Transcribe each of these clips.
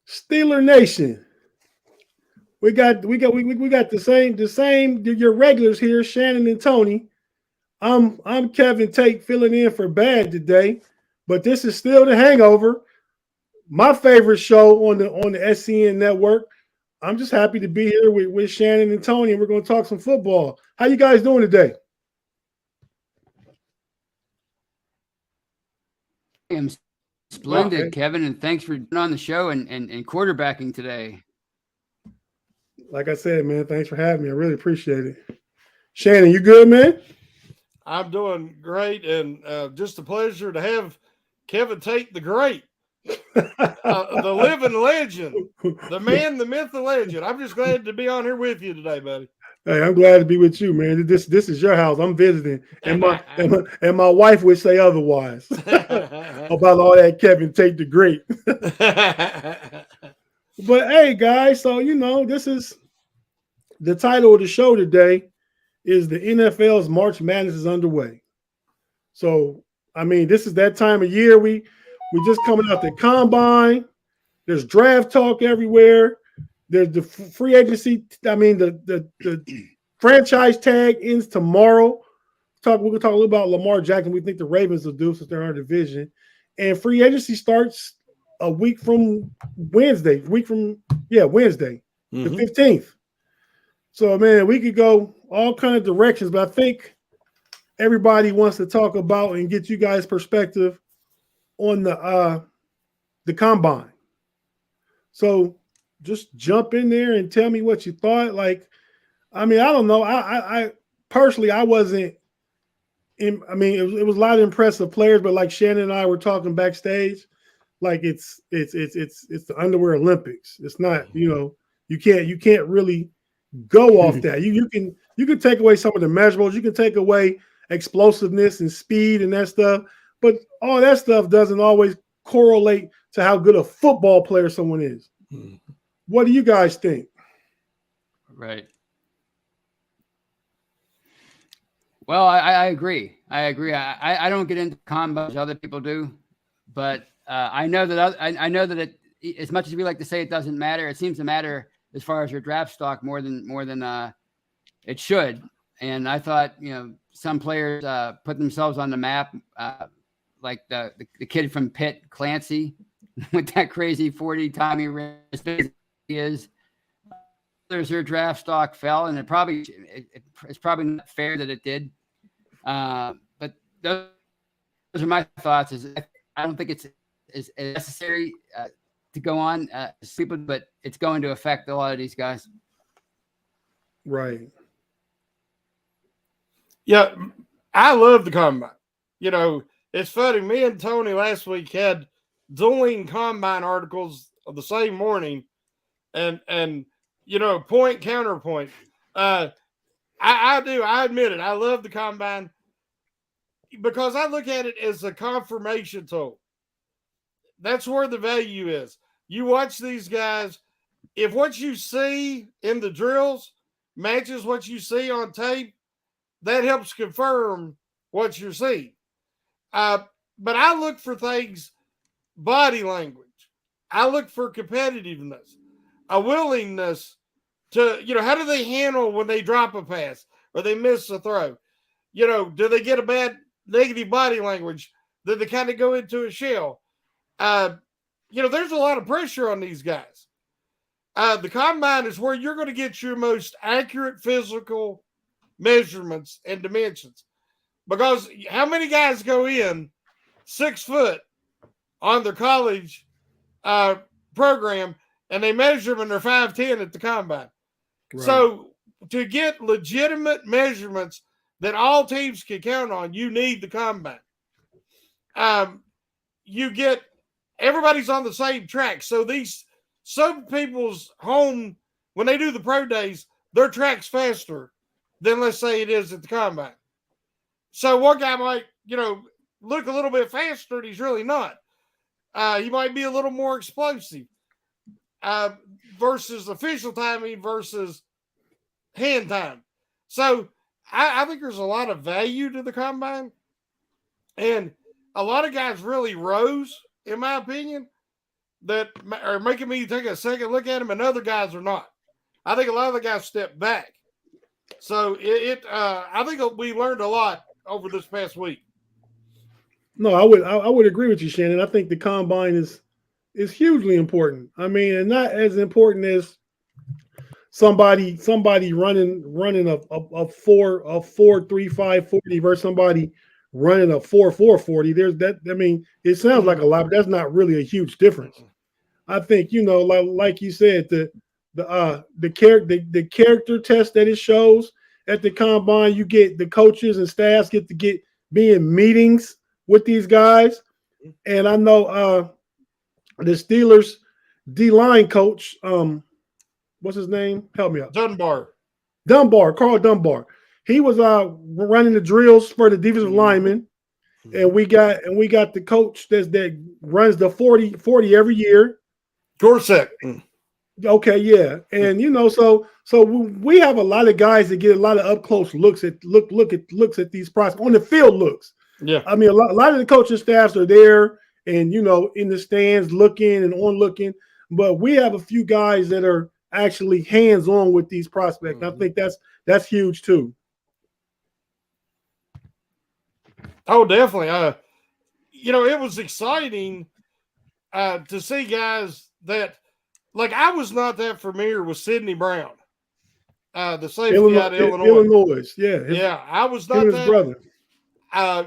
Steeler Nation. We got the same your regulars here, Shannon and Tony. I'm Kevin Tate filling in for Bad today, but this is still the Hangover, my favorite show on the SCN network. I'm just happy to be here with Shannon and Tony, and we're going to talk some football. How you guys doing today? I am Okay. splendid, Kevin, and thanks for being on the show and quarterbacking today. Like I said, man, thanks for having me. I really appreciate it. Shannon, you good, man? I'm doing great, and just a pleasure to have Kevin Tate the Great, the living legend, the man, the myth, the legend. I'm just glad to be on here with you today, buddy. Hey, I'm glad to be with you, man. This is your house. I'm visiting, and my wife would say otherwise about all that Kevin Tate the Great. But hey, guys, so this is the title of the show today is the NfL's March Madness is underway. So I mean, this is that time of year. We just coming out the combine. There's draft talk everywhere. There's the free agency. I mean, the franchise tag ends tomorrow. We're gonna talk a little about Lamar Jackson. We think the Ravens will do since they're in our division. And free agency starts a week from Wednesday. Wednesday, the 15th. So man, we could go all kind of directions, but I think everybody wants to talk about and get you guys' perspective on the combine. So just jump in there and tell me what you thought. Like, I mean, I don't know. I personally I wasn't in. I mean, it was a lot of impressive players, but like Shannon and I were talking backstage, like it's the underwear Olympics. It's not, you can't really go off that. You can take away some of the measurables. You can take away explosiveness and speed and that stuff, but all that stuff doesn't always correlate to how good a football player someone is. What do you guys think? Right. Well, I agree. I agree. I don't get into combos as other people do, but I know that as much as we like to say it doesn't matter, it seems to matter as far as your draft stock more than it should. And I thought, some players put themselves on the map, like the kid from Pitt, Clancy, with that crazy 40 time he is. Their draft stock fell, and it's probably not fair that it did. But those are my thoughts. I don't think it's necessary to go on people, but it's going to affect a lot of these guys. Right. Yeah, I love the combine. It's funny. Me and Tony last week had dueling combine articles of the same morning, and point counterpoint. I do. I admit it. I love the combine because I look at it as a confirmation tool. That's where the value is. You watch these guys. If what you see in the drills matches what you see on tape, that helps confirm what you're seeing. But I look for things, body language. I look for competitiveness, a willingness to, how do they handle when they drop a pass or they miss a throw? Do they get a bad negative body language? Do they kind of go into a shell? There's a lot of pressure on these guys. The combine is where you're going to get your most accurate physical measurements and dimensions. Because how many guys go in 6 foot on their college program and they measure them and they're 5'10" at the combine? Right. So to get legitimate measurements that all teams can count on, you need the combine. Everybody's on the same track. So some people's home, when they do the pro days, their track's faster than, let's say, it is at the combine. So one guy might, look a little bit faster, and he's really not. He might be a little more explosive versus official timing versus hand time. So I think there's a lot of value to the combine. And a lot of guys really rose, in my opinion, that are making me take a second look at him, and other guys are not. I think a lot of the guys step back. So I think we learned a lot over this past week. No, I would agree with you, Shannon. I think the combine is hugely important. I mean, and not as important as somebody running a 4.35 40 versus somebody running a 4.4 40. There's that. I mean, it sounds like a lot, but that's not really a huge difference. I think, like you said, the character test that it shows at the combine, you get the coaches and staffs get to be in meetings with these guys. And I know the Steelers D-line coach, what's his name? Help me out. Carl Dunbar. He was running the drills for the defensive linemen. And we got the coach that runs the 40 every year. Gorsuch. Okay, yeah. And so we have a lot of guys that get a lot of up close looks at these prospects on the field looks. Yeah. I mean, a lot of the coaching staffs are there and in the stands looking and on looking, but we have a few guys that are actually hands-on with these prospects. I think that's huge too. Oh, definitely. It was exciting to see guys that, like, I was not that familiar with Sidney Brown, the safety out of Illinois. Yeah. I was not his that. brother.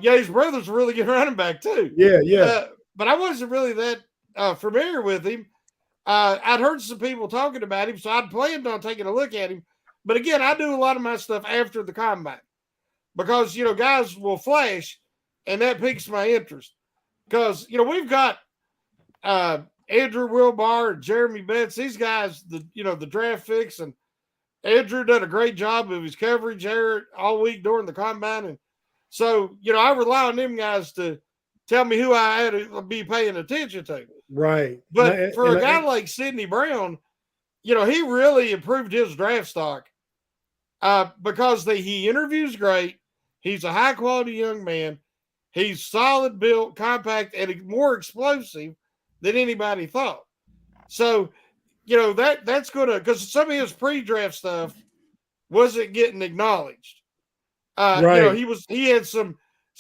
His brother's a really good running back too. Yeah. But I wasn't really that familiar with him. I'd heard some people talking about him, so I'd planned on taking a look at him. But again, I do a lot of my stuff after the combine because, guys will flash, and that piques my interest. Because, we've got Andrew Wilbar, Jeremy Betts, these guys, the draft picks, and Andrew done a great job of his coverage there all week during the combine. And so, I rely on them guys to tell me who I had to be paying attention to. Right. But for a guy like Sidney Brown, he really improved his draft stock because he interviews great. He's a high-quality young man. He's solid built, compact, and more explosive than anybody thought. So, that's going to – because some of his pre-draft stuff wasn't getting acknowledged. Right. He had some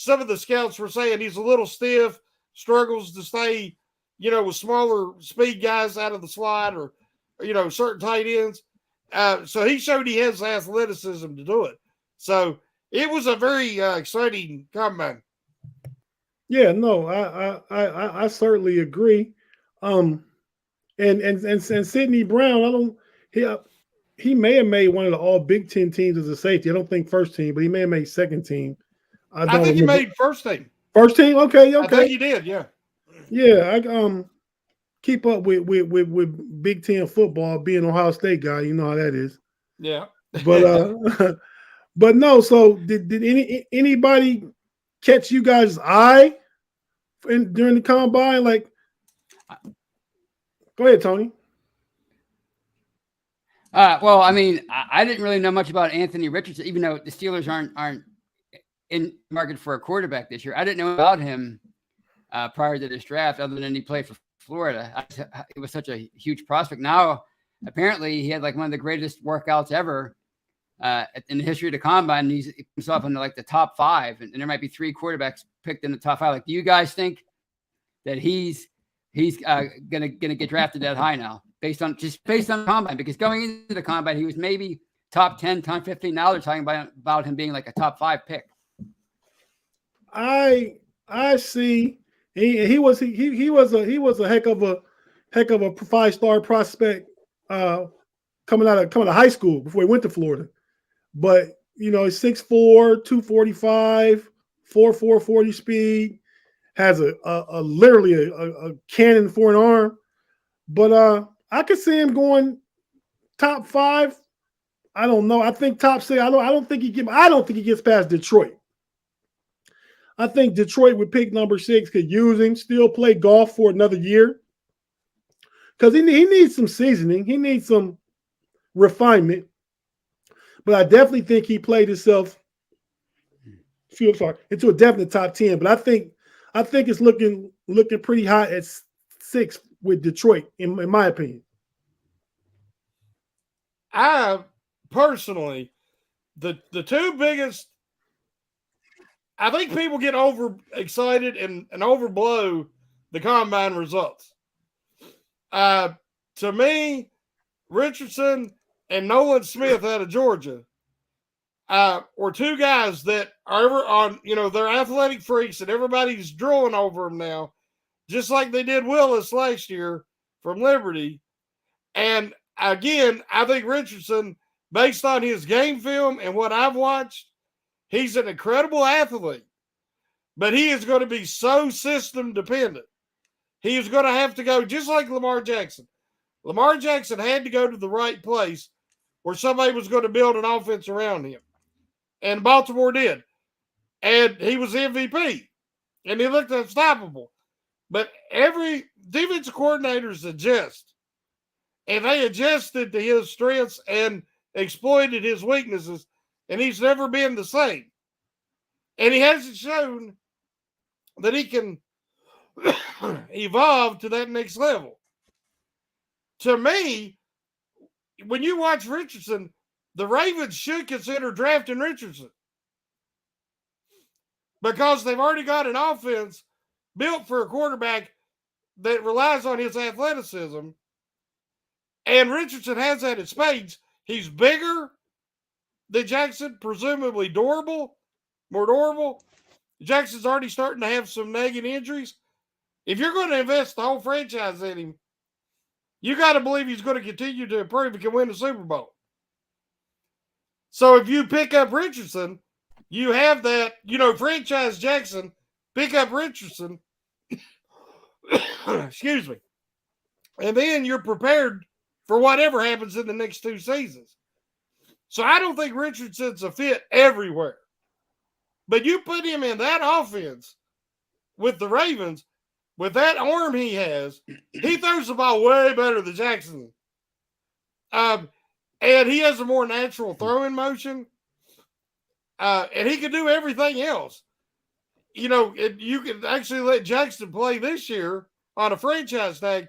of the scouts were saying he's a little stiff, struggles to stay, with smaller speed guys out of the slot or, certain tight ends. So he showed he has athleticism to do it. So it was a very exciting combine. Yeah, no, I certainly agree. And Sidney Brown, he may have made one of the all Big Ten teams as a safety. I don't think first team, but he may have made second team. I think he made first team. First team, okay. I think he did, yeah. Yeah, I keep up with Big Ten football. Being an Ohio State guy, you know how that is. Yeah, but but no. So did anybody catch you guys' eye during the combine? Like, go ahead, Tony. Well, I mean, I didn't really know much about Anthony Richardson, even though the Steelers aren't in market for a quarterback this year. I didn't know about him prior to this draft, other than he played for Florida. It was such a huge prospect. Now, apparently, he had like one of the greatest workouts ever in the history of the combine. He's himself into like the top 5, and there might be 3 quarterbacks picked in the top 5. Like, do you guys think that he's gonna get drafted that high now, based on the combine? Because going into the combine, he was maybe top 10, top 15. Now they're talking about him being like a top 5 pick. I see. He was a heck of a 5-star prospect coming out of high school before he went to Florida. But he's 6'4", 245, 4.4 40 speed, has a literally a cannon for an arm. But I could see him going top 5. I don't know. I think top 6. I don't think he gets past Detroit. I think Detroit with pick number 6 could use him, still play golf for another year. Because he needs some seasoning. He needs some refinement. But I definitely think he played himself into a definite top 10. But I think it's looking pretty high at 6 with Detroit, in my opinion. I personally, the two biggest, I think people get overexcited and overblow the combine results. To me, Richardson and Nolan Smith out of Georgia were two guys that are ever on, they're athletic freaks and everybody's drooling over them now, just like they did Willis last year from Liberty. And again, I think Richardson, based on his game film and what I've watched, he's an incredible athlete, but he is going to be so system dependent. He is going to have to go just like Lamar Jackson. Lamar Jackson had to go to the right place where somebody was going to build an offense around him. And Baltimore did. And he was MVP. And he looked unstoppable. But every defensive coordinators adjust. And they adjusted to his strengths and exploited his weaknesses. And he's never been the same. And he hasn't shown that he can evolve to that next level. To me, when you watch Richardson, the Ravens should consider drafting Richardson because they've already got an offense built for a quarterback that relies on his athleticism. And Richardson has that in spades. He's bigger than Jackson, presumably more durable. Jackson's already starting to have some nagging injuries. If you're going to invest the whole franchise in him, you got to believe he's going to continue to improve and can win the Super Bowl. So if you pick up Richardson, you have that, franchise Jackson, pick up Richardson. Excuse me. And then you're prepared for whatever happens in the next two seasons. So I don't think Richardson's a fit everywhere. But you put him in that offense with the Ravens, with that arm he has, he throws the ball way better than Jackson. And he has a more natural throwing motion. And he can do everything else. You can actually let Jackson play this year on a franchise tag.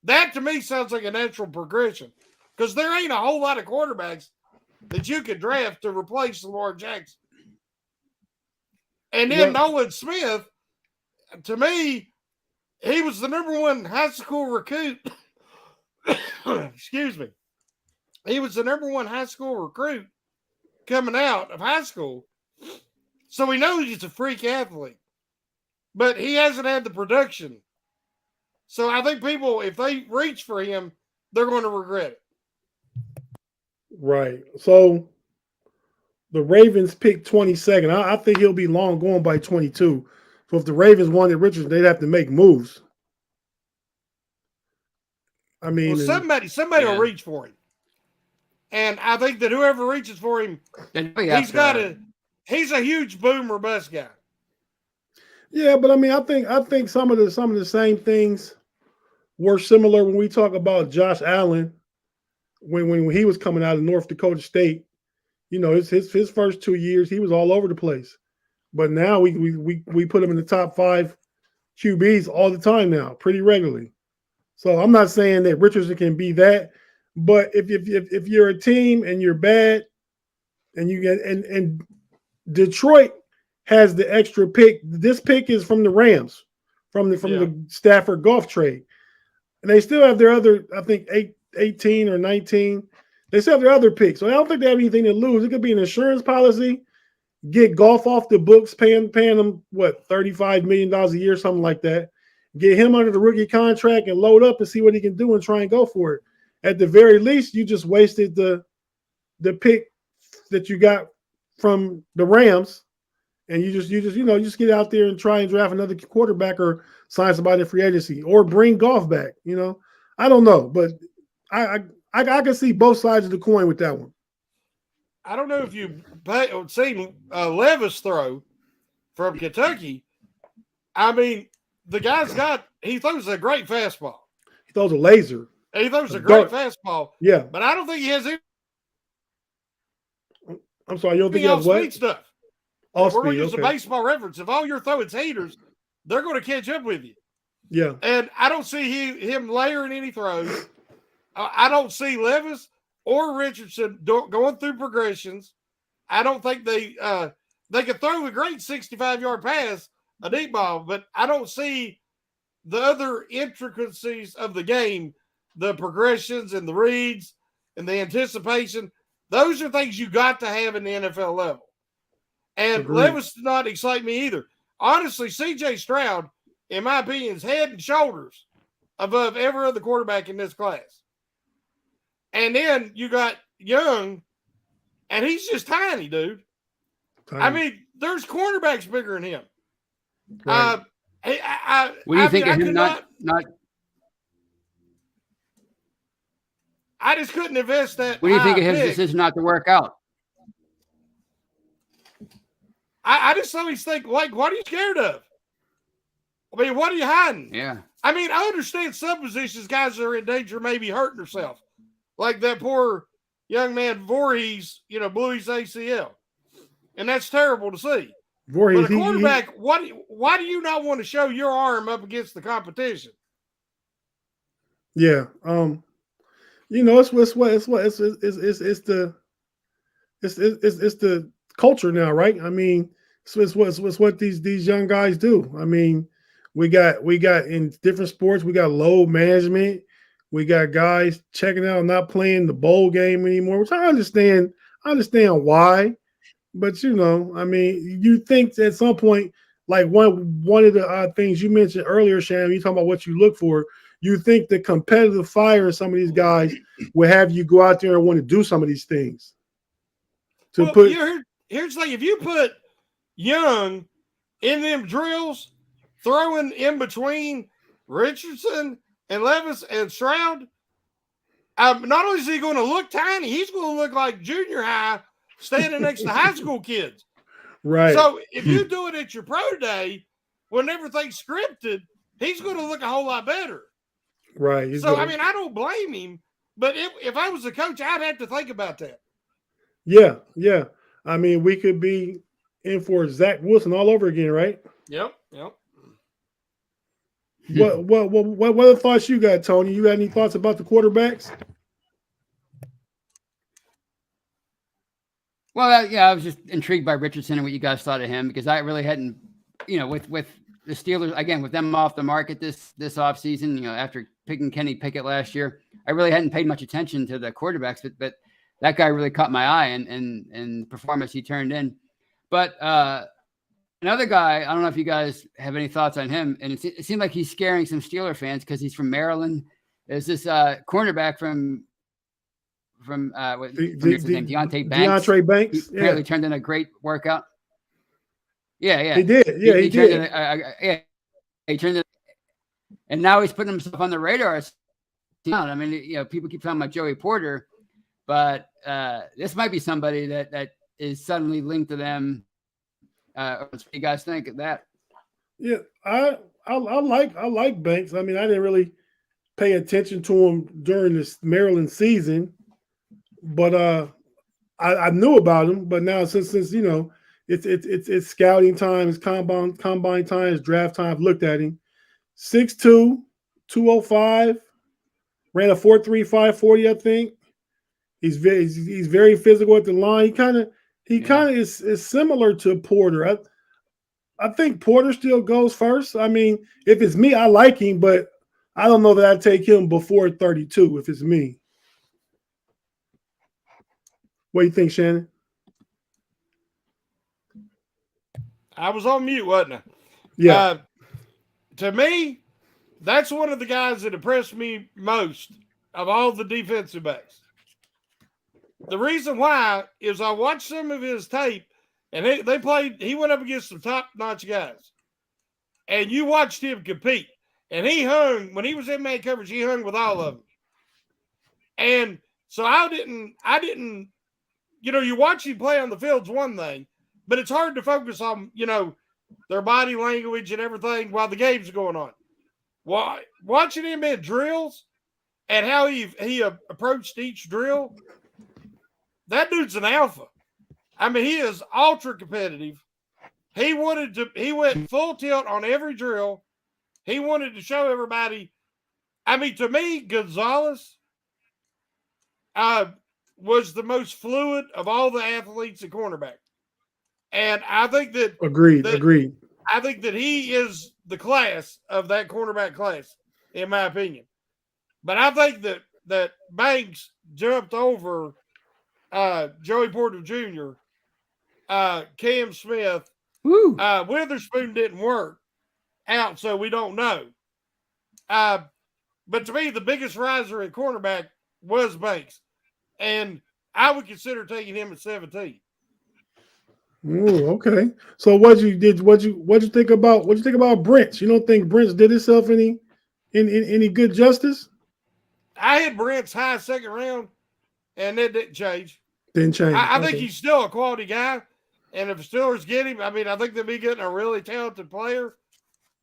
That to me sounds like a natural progression because there ain't a whole lot of quarterbacks that you could draft to replace Lamar Jackson. And then Nolan Smith, to me, he was the number one high school recruit. Excuse me. He was the number one high school recruit coming out of high school. So we know he's a freak athlete. But he hasn't had the production. So I think people, if they reach for him, they're going to regret it. Right. So the Ravens picked 22nd. I think he'll be long going by 22. So if the Ravens wanted Richardson, they'd have to make moves. I mean, somebody will reach for him. And I think that whoever reaches for him, he's a huge boom or bust guy. Yeah, but I mean, I think some of the same things were similar when we talk about Josh Allen when he was coming out of North Dakota State. His first 2 years he was all over the place, but now we put him in the top 5 QBs all the time now, pretty regularly. So I'm not saying that Richardson can be that, but if you're a team and you're bad, and you get and Detroit has the extra pick. This pick is from the Rams, from the Stafford Golf trade. And they still have their other, I think, 18 or 19. They still have their other picks. So I don't think they have anything to lose. It could be an insurance policy, get Golf off the books, paying them, $35 million a year, something like that. Get him under the rookie contract and load up and see what he can do and try and go for it. At the very least, you just wasted the pick that you got from the Rams. And you just get out there and try and draft another quarterback or sign somebody in free agency or bring Golf back. I don't know, but I can see both sides of the coin with that one. I don't know if you've seen Levis throw from Kentucky. I mean, the guy's he throws a great fastball. He throws a laser. He throws a great fastball. Yeah, but I don't think he has any. I'm sorry, you don't think he has what? Speed stuff. We're going to use a baseball reference. If all you're throwing is haters, they're going to catch up with you. Yeah. And I don't see him layering any throws. I don't see Levis or Richardson going through progressions. I don't think they could throw a great 65-yard pass, a deep ball, but I don't see the other intricacies of the game, the progressions and the reads and the anticipation. Those are things you got to have in the NFL level. And Agreed. Levis did not excite me either. Honestly, C.J. Stroud, in my opinion, is head and shoulders above every other quarterback in this class. And then you got Young, and he's just tiny, dude. Tiny. I mean, there's cornerbacks bigger than him. Right. What do you think of him not? I just couldn't invest that. What do you think of his decision not to work out? I just always think, like, what are you scared of? I mean, what are you hiding? Yeah. I mean, I understand some positions guys are in danger of maybe hurting themselves. Like that poor young man Voorhees, blew his ACL. And that's terrible to see. Voorhees, but a quarterback, why do you not want to show your arm up against the competition? Yeah. It's the culture now, right? I mean, it's what these young guys do. I mean, we got in different sports, we got load management. We got guys checking out, not playing the bowl game anymore, which I understand. I understand why, but I mean, you think at some point, like one of the things you mentioned earlier, Shannon, you talking about what you look for. You think the competitive fire in some of these guys will have you go out there and want to do some of these things. Here's the thing: if you put Young in them drills, throwing in between Richardson and Levis and Stroud, not only is he going to look tiny, he's going to look like junior high standing next to high school kids. Right. So if you do it at your pro day, when everything's scripted, he's going to look a whole lot better. Right. I mean, I don't blame him, but if I was a coach, I'd have to think about that. Yeah, yeah. I mean, we could be in for Zach Wilson all over again, right? Yep. What other thoughts you got, Tony? You got any thoughts about the quarterbacks? Well, I was just intrigued by Richardson and what you guys thought of him because I really hadn't, with the Steelers, again, with them off the market this offseason, after picking Kenny Pickett last year, I really hadn't paid much attention to the quarterbacks, but that guy really caught my eye and performance he turned in. But another guy, I don't know if you guys have any thoughts on him, and it seemed like he's scaring some Steeler fans because he's from Maryland. There's this cornerback from what's his name? Deontay Banks. DeAndre Banks. He apparently turned in a great workout. Yeah. He did. Yeah, he did. He turned it, and now he's putting himself on the radar. I mean, people keep talking about Joey Porter, but this might be somebody that is suddenly linked to them. What do you guys think of that? Yeah, I like Banks. I mean, I didn't really pay attention to him during this Maryland season, but I knew about him. But now since it's scouting time, it's combine time, it's draft time. I've looked at him. 6'2", 205, ran a 4.35 40, I think. He's very physical at the line. He kind of is similar to Porter. I think Porter still goes first. I mean, if it's me, I like him, but I don't know that I'd take him before 32 if it's me. What do you think, Shannon? I was on mute, wasn't I? Yeah. To me, that's one of the guys that impressed me most of all the defensive backs. The reason why is I watched some of his tape, and he went up against some top-notch guys. And you watched him compete. And he hung, when he was in man coverage, he hung with all of them. And so I didn't, you watch him play on the field's one thing, but it's hard to focus on, their body language and everything while the game's going on. Watching him in drills and how he approached each drill, that dude's an alpha. I mean, he is ultra competitive. He went full tilt on every drill. He wanted to show everybody. I mean, to me, Gonzalez was the most fluid of all the athletes at cornerback. And I think that Agreed. I think that he is the class of that cornerback class, in my opinion. But I think that Banks jumped over Joey Porter Jr., Cam Smith. Witherspoon didn't work out, so we don't know. But to me, the biggest riser at cornerback was Banks. And I would consider taking him at 17. Ooh, okay. So what you think about Brents? You don't think Brents did himself any good justice? I had Brent's high second round, and it didn't change. Didn't change. I think he's still a quality guy. And if the Steelers get him, I mean, I think they'll be getting a really talented player.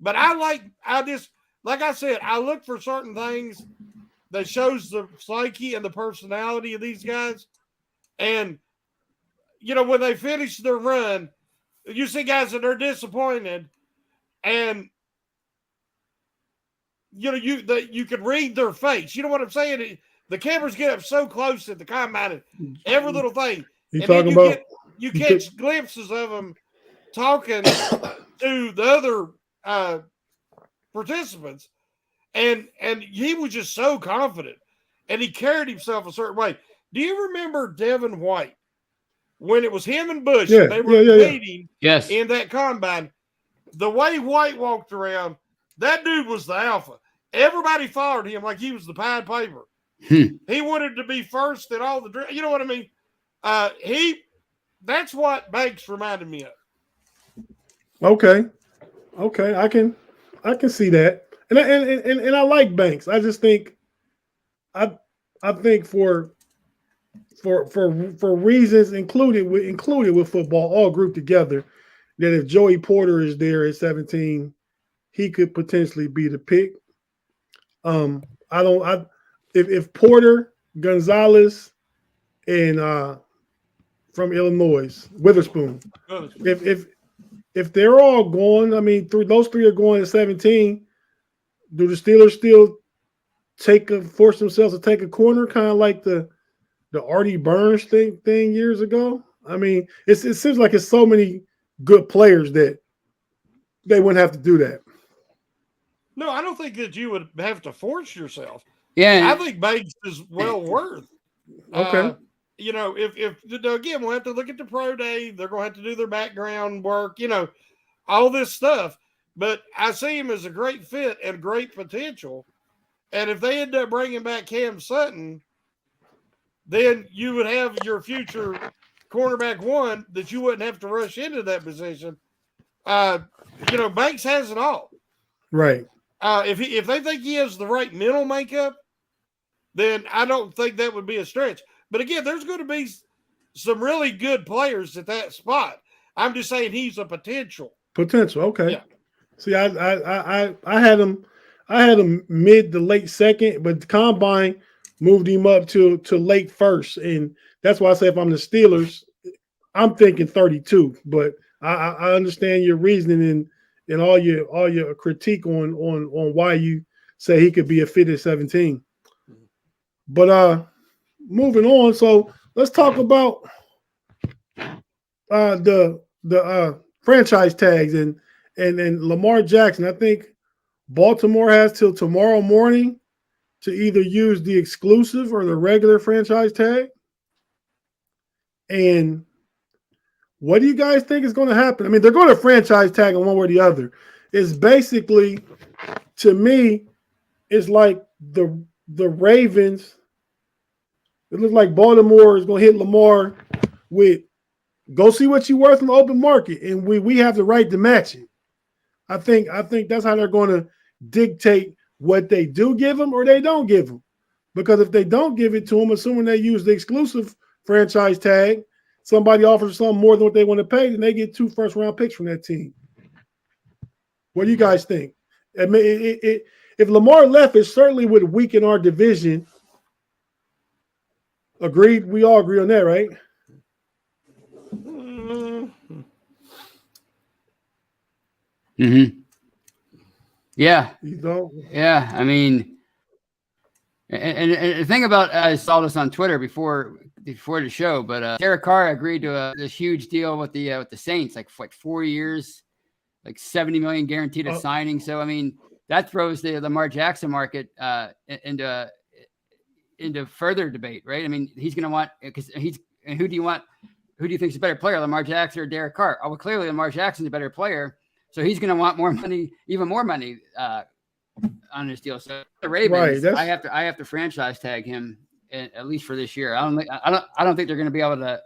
But like I said, I look for certain things that shows the psyche and the personality of these guys. And, when they finish their run, you see guys that are disappointed, and, you can read their face. You know what I'm saying? The cameras get up so close at the combine and every little thing. You catch glimpses of them talking to the other participants, and he was just so confident, and he carried himself a certain way. Do you remember Devin White when it was him and Bush? Yeah, and they were competing in that combine. The way White walked around, that dude was the alpha. Everybody followed him like he was the Pied Piper. He wanted to be first at all the. You know what I mean? That's what Banks reminded me of. Okay, I can see that, and I like Banks. I just think, I think for reasons included with football, all grouped together, that if Joey Porter is there at 17, he could potentially be the pick. If Porter, Gonzalez, and from Illinois, Witherspoon. If they're all going, I mean, those three are going at 17. Do the Steelers still force themselves to take a corner, kind of like the Artie Burns thing years ago? I mean, it seems like it's so many good players that they wouldn't have to do that. No, I don't think that you would have to force yourself. Yeah, I think Banks is well worth. Okay. If again, we'll have to look at the pro day. They're going to have to do their background work, all this stuff. But I see him as a great fit and great potential. And if they end up bringing back Cam Sutton, then you would have your future cornerback one that you wouldn't have to rush into that position. Banks has it all. Right. If they think he has the right mental makeup, then I don't think that would be a stretch. But again, there's going to be some really good players at that spot. I'm just saying he's a potential. Okay. Yeah. See, I had him mid to late second, but the combine moved him up to late first, and that's why I say if I'm the Steelers, I'm thinking 32. But I understand your reasoning and all your critique on why you say he could be a fit at 17. But moving on, so let's talk about the franchise tags and Lamar Jackson. I think Baltimore has till tomorrow morning to either use the exclusive or the regular franchise tag. And what do you guys think is going to happen? I mean, they're going to franchise tag in one way or the other. It's basically, to me, it's like the Ravens. It looks like Baltimore is going to hit Lamar with, go see what you're worth in the open market, and we have the right to match it. I think that's how they're going to dictate what they do give him or they don't give him. Because if they don't give it to him, assuming they use the exclusive franchise tag, somebody offers something more than what they want to pay, then they get 2 first-round picks from that team. What do you guys think? I mean, if Lamar left, it certainly would weaken our division. Agreed? We all agree on that, right? Mm-hmm. Yeah. You don't. Yeah. I mean, and the thing about, I saw this on Twitter before the show, but Derek Carr agreed to this huge deal with the Saints, like 4 years, like $70 million guaranteed a signing. So I mean, that throws the Lamar Jackson market into further debate, right? I mean, he's going to want, because who do you think is a better player, Lamar Jackson or Derek Carr? Oh, well, clearly Lamar Jackson's a better player, so he's going to want more money, even more money on this deal. So the Ravens, I have to franchise tag him at least for this year. I don't think they're going to be able to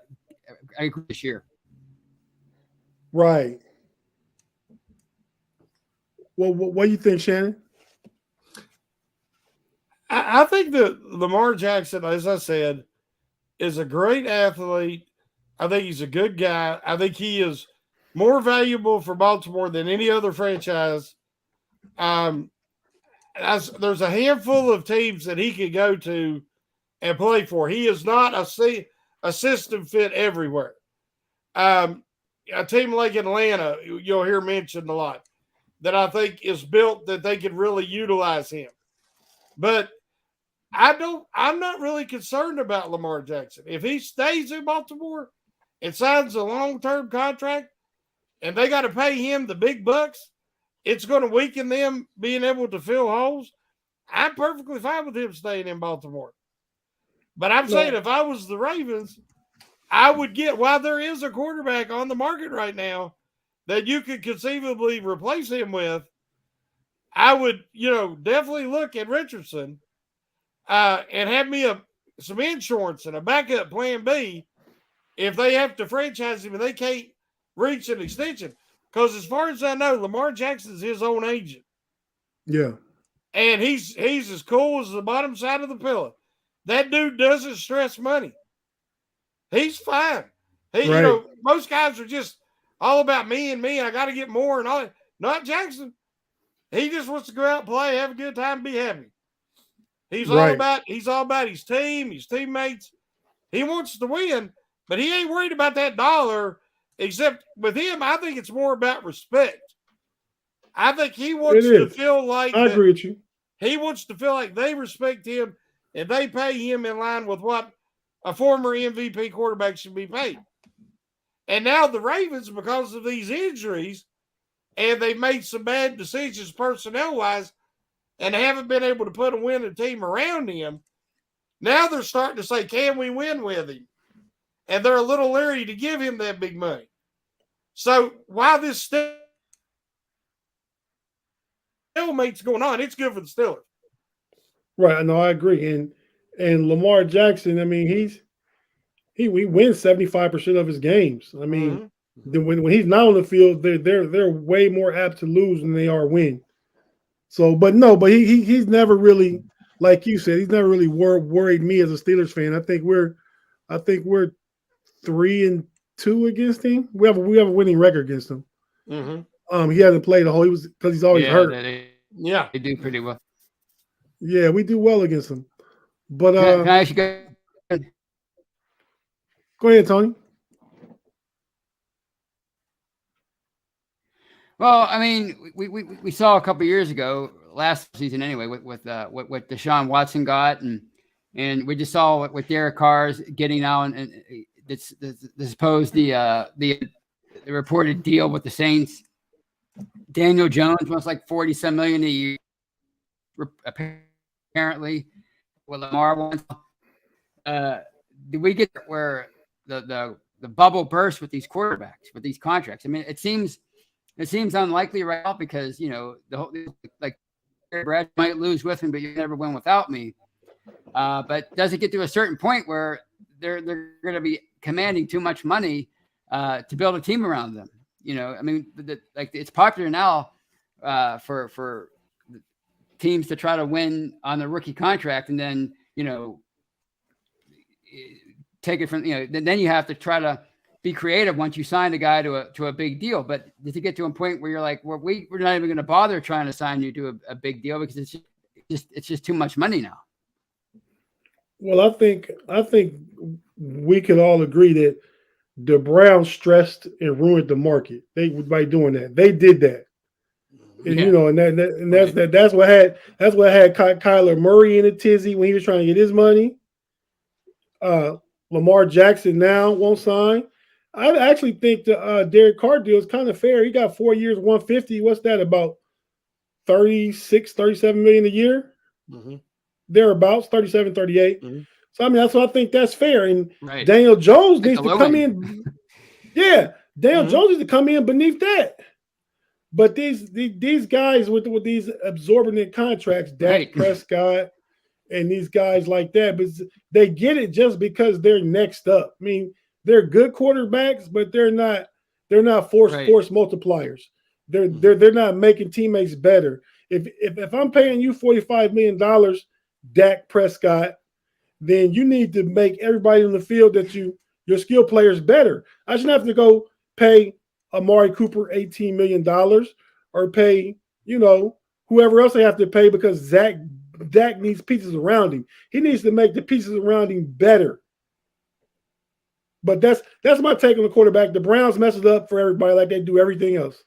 agree this year. Right. Well, what do you think, Shannon? I think that Lamar Jackson, as I said, is a great athlete. I think he's a good guy. I think he is more valuable for Baltimore than any other franchise. There's a handful of teams that he could go to and play for. He is not a system fit everywhere. A team like Atlanta, you'll hear mentioned a lot, that I think is built that they could really utilize him. But I'm not really concerned about Lamar Jackson. If he stays in Baltimore and signs a long-term contract and they got to pay him the big bucks, it's going to weaken them being able to fill holes. I'm perfectly fine with him staying in Baltimore. But I'm saying if I was the Ravens, I would get, while there is a quarterback on the market right now that you could conceivably replace him with, I would, definitely look at Richardson and have me some insurance and a backup plan B if they have to franchise him and they can't reach an extension. Because as far as I know, Lamar Jackson's his own agent. Yeah. And he's as cool as the bottom side of the pillow. That dude doesn't stress money. He's fine. Right. Most guys are just all about me. I got to get more and all that. Not Jackson. He just wants to go out and play, have a good time, be happy. He's all about his team, his teammates. He wants to win, but he ain't worried about that dollar. Except with him, I think it's more about respect. I think he wants to feel like I agree with you. He wants to feel like they respect him and they pay him in line with what a former MVP quarterback should be paid. And now the Ravens, because of these injuries, and they've made some bad decisions personnel-wise, and haven't been able to put a winning team around him, now they're starting to say, can we win with him? And they're a little leery to give him that big money. So while this stalemate's going on, it's good for the Steelers. Right. No, I agree. And Lamar Jackson, I mean, he wins 75% of his games. I mean, when he's not on the field, they're way more apt to lose than they are win. So, but he's never really, like you said, he's never really worried me as a Steelers fan. I think we're 3-2 against him. We have a winning record against him. Mm-hmm. He hasn't played the whole. Because he's always hurt. They do pretty well. Yeah, we do well against him. But can I actually go ahead, Tony. Well, I mean, we saw a couple of years ago, last season anyway, with what Deshaun Watson got, and we just saw with Derek Carr's getting out and the supposed the reported deal with the Saints. Daniel Jones wants like $47 million a year, apparently. What Lamar wants. Did we get where the bubble burst with these quarterbacks, with these contracts? I mean, it seems unlikely right now because the whole, like, Brad might lose with him, but you never win without me. But does it get to a certain point where they're going to be commanding too much money to build a team around them? I mean, it's popular now for teams to try to win on the rookie contract, and then take it from then you have to try to be creative once you sign a guy to a big deal. But does it get to a point where you're like, well, we're not even going to bother trying to sign you to a big deal because it's just too much money now? Well, I think we can all agree that the Browns stressed and ruined the market. By doing that. They did that. And, you know, that's what had Kyler Murray in a tizzy when he was trying to get his money. Lamar Jackson now won't sign. I actually think the Derek Carr deal is kind of fair. He got 4 years, 150. What's that, about 36, 37 million a year? Mm-hmm. Thereabouts, 37, 38. Mm-hmm. So, I mean, that's what I think that's fair. And right. Daniel Jones needs to come in. Yeah, Daniel Jones needs to come in beneath that. But these guys with these absorbent contracts, Dak Prescott and these guys like that, but they get it just because they're next up. I mean, they're good quarterbacks, but they're not force multipliers. They're not making teammates better. If I'm paying you $45 million, Dak Prescott, then you need to make everybody in the field that your skill players better. I shouldn't have to go pay Amari Cooper $18 million or pay, you know, whoever else they have to pay because Dak needs pieces around him. He needs to make the pieces around him better. But that's my take on the quarterback. The Browns mess it up for everybody like they do everything else.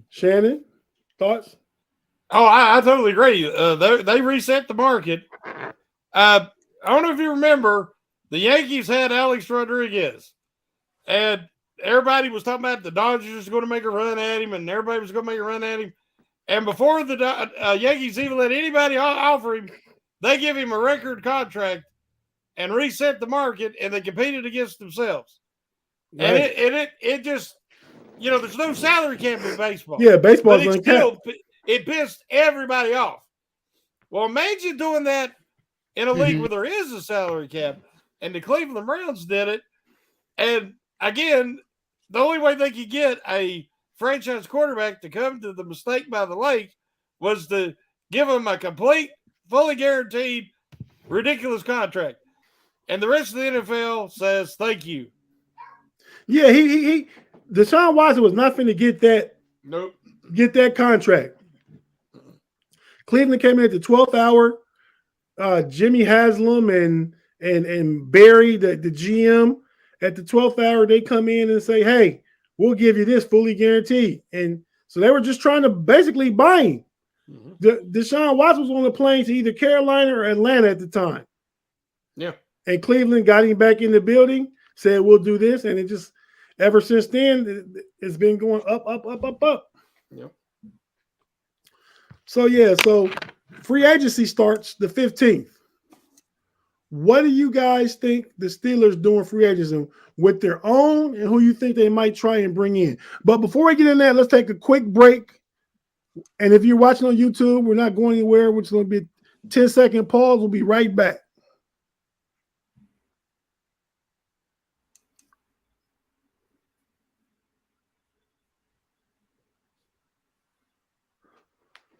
Shannon, thoughts? Oh, I totally agree. They reset the market. I don't know if you remember, the Yankees had Alex Rodriguez, and everybody was talking about the Dodgers were going to make a run at him, and everybody was going to make a run at him. And before the Yankees even let anybody offer him, they give him a record contract and reset the market, and they competed against themselves. Right. And it just, you know, there's no salary cap in baseball. Yeah, baseball but it pissed everybody off. Well, imagine doing that in a league where there is a salary cap, and the Cleveland Browns did it. And again, the only way they could get a franchise quarterback to come to the Mistake by the Lake was to give him a complete, fully guaranteed, ridiculous contract. And the rest of the NFL says, thank you. Yeah, he Deshaun Watson was not finna get that. Nope. Get that contract. Cleveland came in at the 12th hour. Jimmy Haslam and Barry, the GM, at the 12th hour, they come in and say, hey, we'll give you this fully guaranteed. And so they were just trying to basically buy him. Deshaun Watson was on the plane to either Carolina or Atlanta at the time. Yeah. And Cleveland got him back in the building, said, we'll do this. And it just, ever since then, it's been going up, up, up, up, up. Yep. So free agency starts the 15th. What do you guys think the Steelers doing free agency with their own and who you think they might try and bring in? But before we get in there, let's take a quick break. And if you're watching on YouTube, we're not going anywhere, which is going to be a 10-second pause. We'll be right back.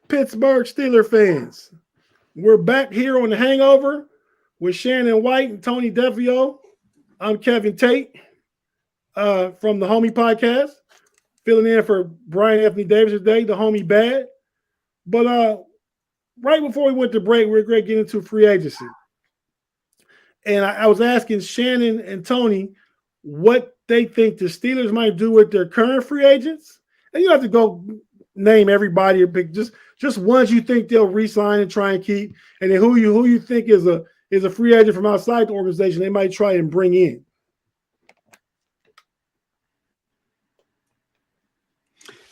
Pittsburgh Steelers fans, we're back here on the Hangover with Shannon White and Tony DeVio. I'm Kevin Tate from the Homie Podcast, filling in for Brian Anthony Davis today, the Homie Bad. But right before we went to break, we're going to get into free agency. And I was asking Shannon and Tony what they think the Steelers might do with their current free agents. And you don't have to go name everybody or pick just ones you think they'll re-sign and try and keep, and then who you think is a free agent from outside the organization they might try and bring in.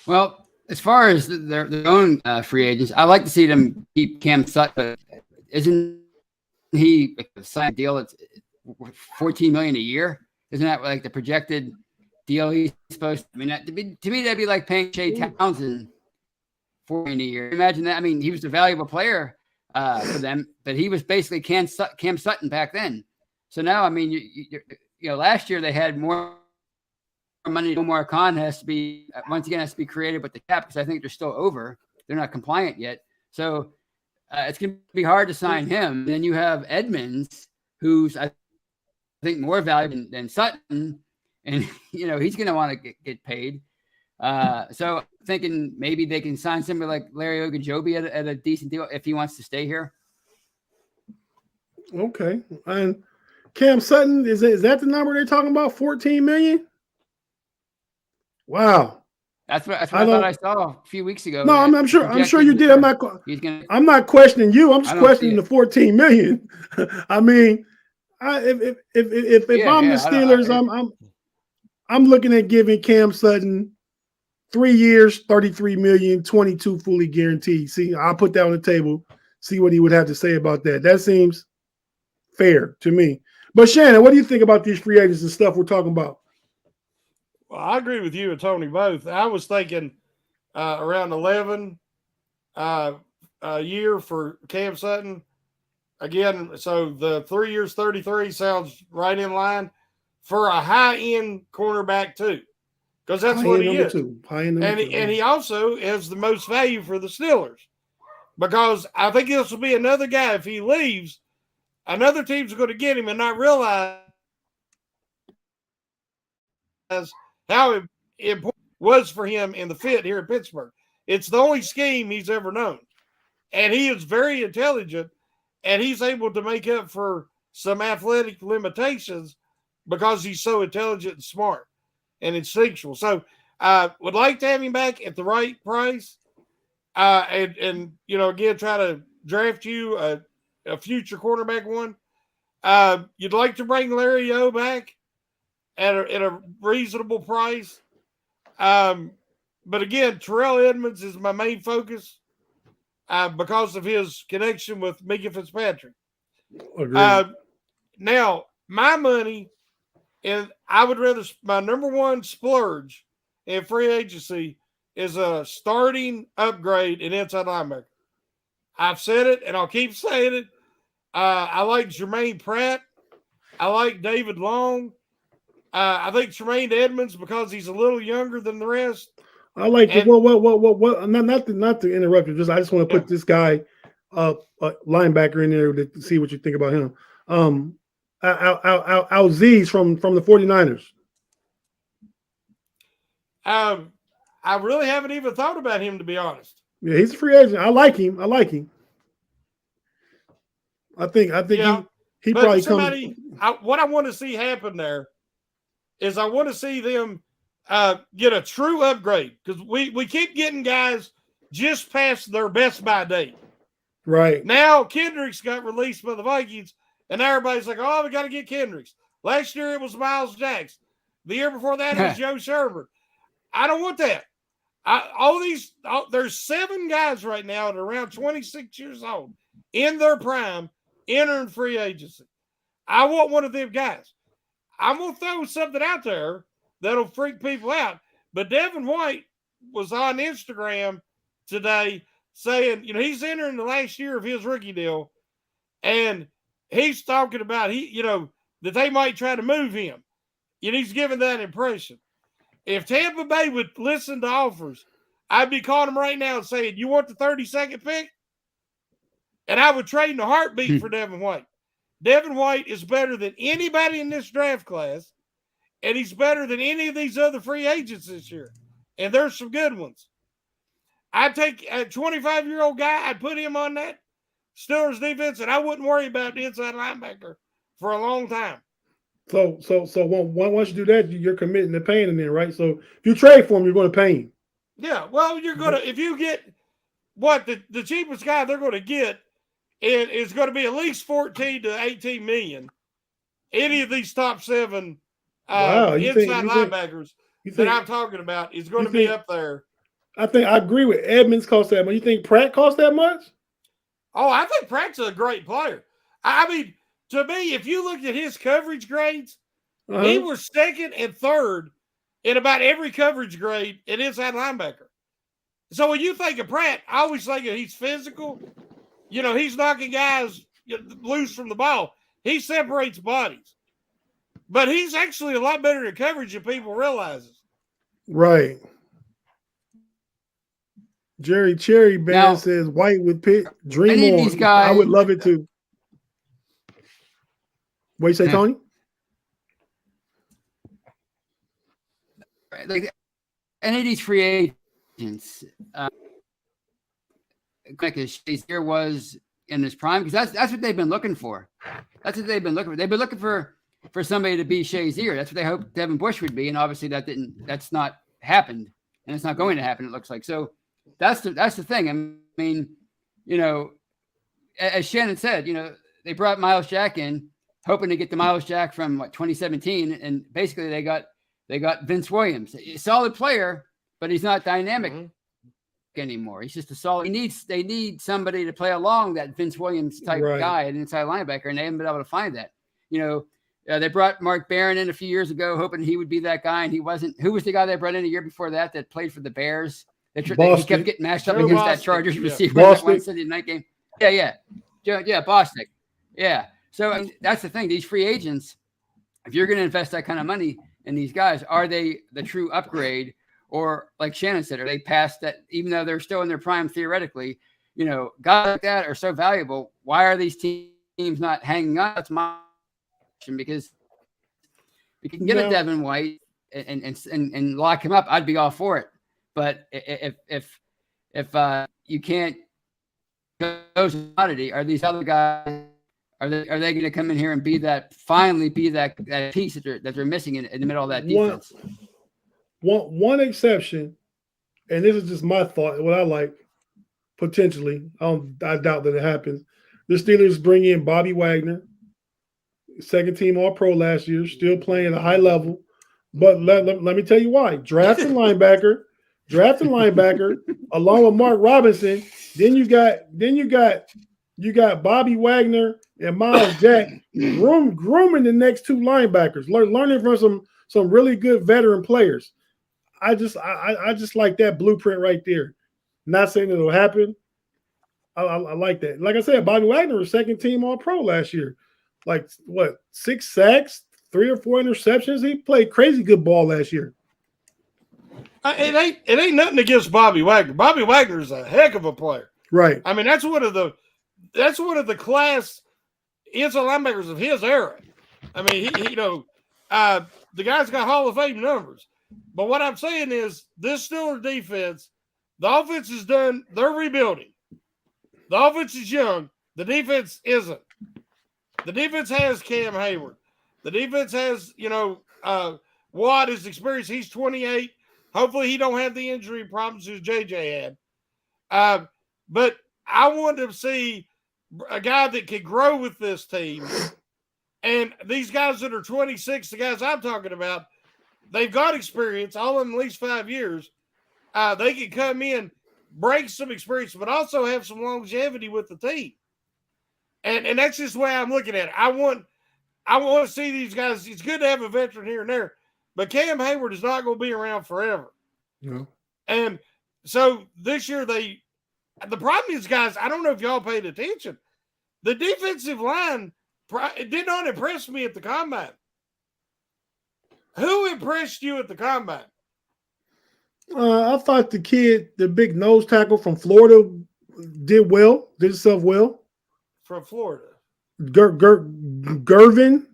Well, as far as their own free agents, I like to see them keep Cam Sutton, but isn't he signed a deal that's $14 million a year? Isn't that like the projected deal he's supposed to? I mean, to me, that'd be like paying Shea Townsend $4 million a year. Imagine that. I mean, he was a valuable player for them, but he was basically Cam Sutton back then. So now, I mean, you know, last year they had more money. Omar Khan has to be creative with the cap because I think they're still over. They're not compliant yet. So it's going to be hard to sign him. Then you have Edmonds, who's I think more valuable than Sutton. And, you know, he's going to want to get paid. So I'm thinking maybe they can sign somebody like Larry Ogunjobi at a decent deal if he wants to stay here. Okay. And Cam Sutton, is that the number they're talking about? 14 million? Wow. That's what I thought I saw a few weeks ago. No, I'm sure you did. I'm not questioning you. I'm just questioning the 14 million. I mean, if I'm the Steelers, I'm looking at giving Cam Sutton 3 years, 33 million, 22 fully guaranteed. See, I'll put that on the table. See what he would have to say about that. That seems fair to me. But Shannon, what do you think about these free agents and stuff we're talking about? Well, I agree with you and Tony both. I was thinking around 11 a year for Cam Sutton. Again, so the 3 years, 33 sounds right in line for a high-end cornerback too, because that's what he is. And he also has the most value for the Steelers, because I think this will be another guy, if he leaves, another team's going to get him and not realize how important it was for him in the fit here in Pittsburgh. It's the only scheme he's ever known. And he is very intelligent, and he's able to make up for some athletic limitations because he's so intelligent and smart and instinctual. So would like to have him back at the right price. And again, try to draft you a future quarterback one. You'd like to bring Larry O back at a reasonable price. But again, Terrell Edmonds is my main focus because of his connection with Mika Fitzpatrick. Now, my money, and I would rather, my number one splurge in free agency is a starting upgrade in inside linebacker. I've said it, and I'll keep saying it. I like Jermaine Pratt. I like David Long. I think Tremaine Edmonds, because he's a little younger than the rest. I like it. What? Not to interrupt you. I just want to put this guy, linebacker, in there to see what you think about him. Alziz from the 49ers. I really haven't even thought about him, to be honest. Yeah, he's a free agent. I like him. I think he probably comes. What I want to see happen there is I want to see them get a true upgrade, because we keep getting guys just past their best by date. Right. Now Kendricks got released by the Vikings, and everybody's like, oh, we got to get Kendricks. Last year it was Miles Jackson. The year before that it was Joe Sherbert. I don't want that. There's 7 guys right now that are around 26 years old in their prime entering free agency. I want one of them guys. I'm going to throw something out there that'll freak people out. But Devin White was on Instagram today saying, he's entering the last year of his rookie deal, and he's talking about that they might try to move him. And he's giving that impression. If Tampa Bay would listen to offers, I'd be calling them right now and saying, you want the 32nd pick? And I would trade in a heartbeat for Devin White. Devin White is better than anybody in this draft class, and he's better than any of these other free agents this year. And there's some good ones. I'd take a 25-year-old guy, I'd put him on that Steelers defense, and I wouldn't worry about the inside linebacker for a long time. So once you do that, you're committing to paying him then, right? So if you trade for him, you're going to pay him. Yeah, well, you're going to, if you get the cheapest guy they're going to get, it's going to be at least 14 to 18 million. Any of these top 7 inside linebackers that I'm talking about is going to be up there. I agree with Edmonds cost that much. You think Pratt cost that much? Oh, I think Pratt's a great player. I mean, to me, if you look at his coverage grades, he was second and third in about every coverage grade in inside linebacker. So when you think of Pratt, I always think he's physical. He's knocking guys loose from the ball. He separates bodies. But he's actually a lot better in coverage than people realize. Right. Jerry Cherry Band says White with Pitt. Dream on. These guys, I would love it too. What you say, Tony? Like any of these free agents, there was in his prime, because that's what they've been looking for. That's what they've been looking for. They've been looking for somebody to be Shazier. That's what they hoped Devin Bush would be, and obviously that's not happened, and it's not going to happen. It looks like. So that's the thing. I mean, you know, as Shannon said, you know, they brought Miles Jack in, hoping to get the Miles Jack from 2017, and basically they got Vince Williams, a solid player, but he's not dynamic anymore. He's just a solid. They need somebody to play along that Vince Williams type guy, an inside linebacker, and they haven't been able to find that. You know, they brought Mark Barron in a few years ago, hoping he would be that guy, and he wasn't. Who was the guy they brought in a year before that played for the Bears? He kept getting matched up against that Chargers receiver in that one Sunday night game. Yeah, Bostic. Yeah. So I mean, that's the thing. These free agents, if you're going to invest that kind of money in these guys, are they the true upgrade? Or like Shannon said, are they past that, even though they're still in their prime theoretically? You know, guys like that are so valuable. Why are these teams not hanging on? That's my question, because we can get a Devin White and lock him up. I'd be all for it. But if you can't go commodity, are these other guys? Are they going to come in here and finally be that piece that they're missing in the middle of that defense? One exception, and this is just my thought, what I like potentially. I doubt that it happens. The Steelers bring in Bobby Wagner, second team All-Pro last year, still playing at a high level. But let me tell you why. Drafting linebacker, along with Mark Robinson. Then you got Bobby Wagner and Miles Jack grooming the next two linebackers, learning from some really good veteran players. I just like that blueprint right there. Not saying it'll happen. I like that. Like I said, Bobby Wagner was second team All-Pro last year. Like 6 sacks, 3 or 4 interceptions. He played crazy good ball last year. It ain't nothing against Bobby Wagner. Bobby Wagner is a heck of a player. Right. I mean, that's one of the class inside linebackers of his era. I mean, he the guy's got Hall of Fame numbers. But what I'm saying is this Steelers defense, the offense is done. They're rebuilding. The offense is young. The defense isn't. The defense has Cam Hayward. The defense has, Watt is experienced. He's 28. Hopefully he don't have the injury problems as JJ had. But I want to see a guy that can grow with this team. And these guys that are 26, the guys I'm talking about, they've got experience, all of them at least 5 years. They can come in, bring some experience, but also have some longevity with the team. And that's just the way I'm looking at it. I want to see these guys. It's good to have a veteran here and there, but Cam Hayward is not going to be around forever. No. And so this year the problem is, guys, I don't know if y'all paid attention. The defensive line did not impress me at the combine. Who impressed you at the combine? I thought the big nose tackle from Florida did himself well. From Florida. Gervin,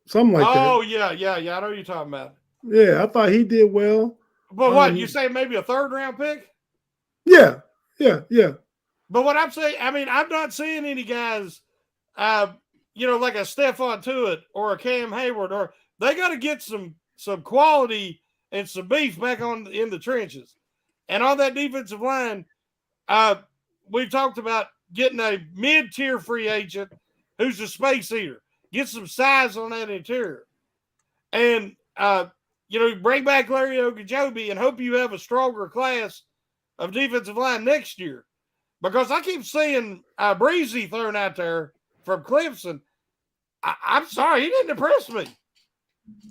something like that. Oh, yeah. I know what you're talking about. Yeah, I thought he did well. But what, you say maybe a third-round pick? Yeah. But what I'm saying, I mean, I'm not seeing any guys, like a Stephon Tuitt or a Cam Hayward, or they got to get some quality and some beef back in the trenches. And on that defensive line, we've talked about getting a mid-tier free agent who's a space eater. Get some size on that interior. And, bring back Larry Ogunjobi and hope you have a stronger class of defensive line next year. Because I keep seeing Breezy thrown out there from Clemson. I'm sorry, he didn't impress me.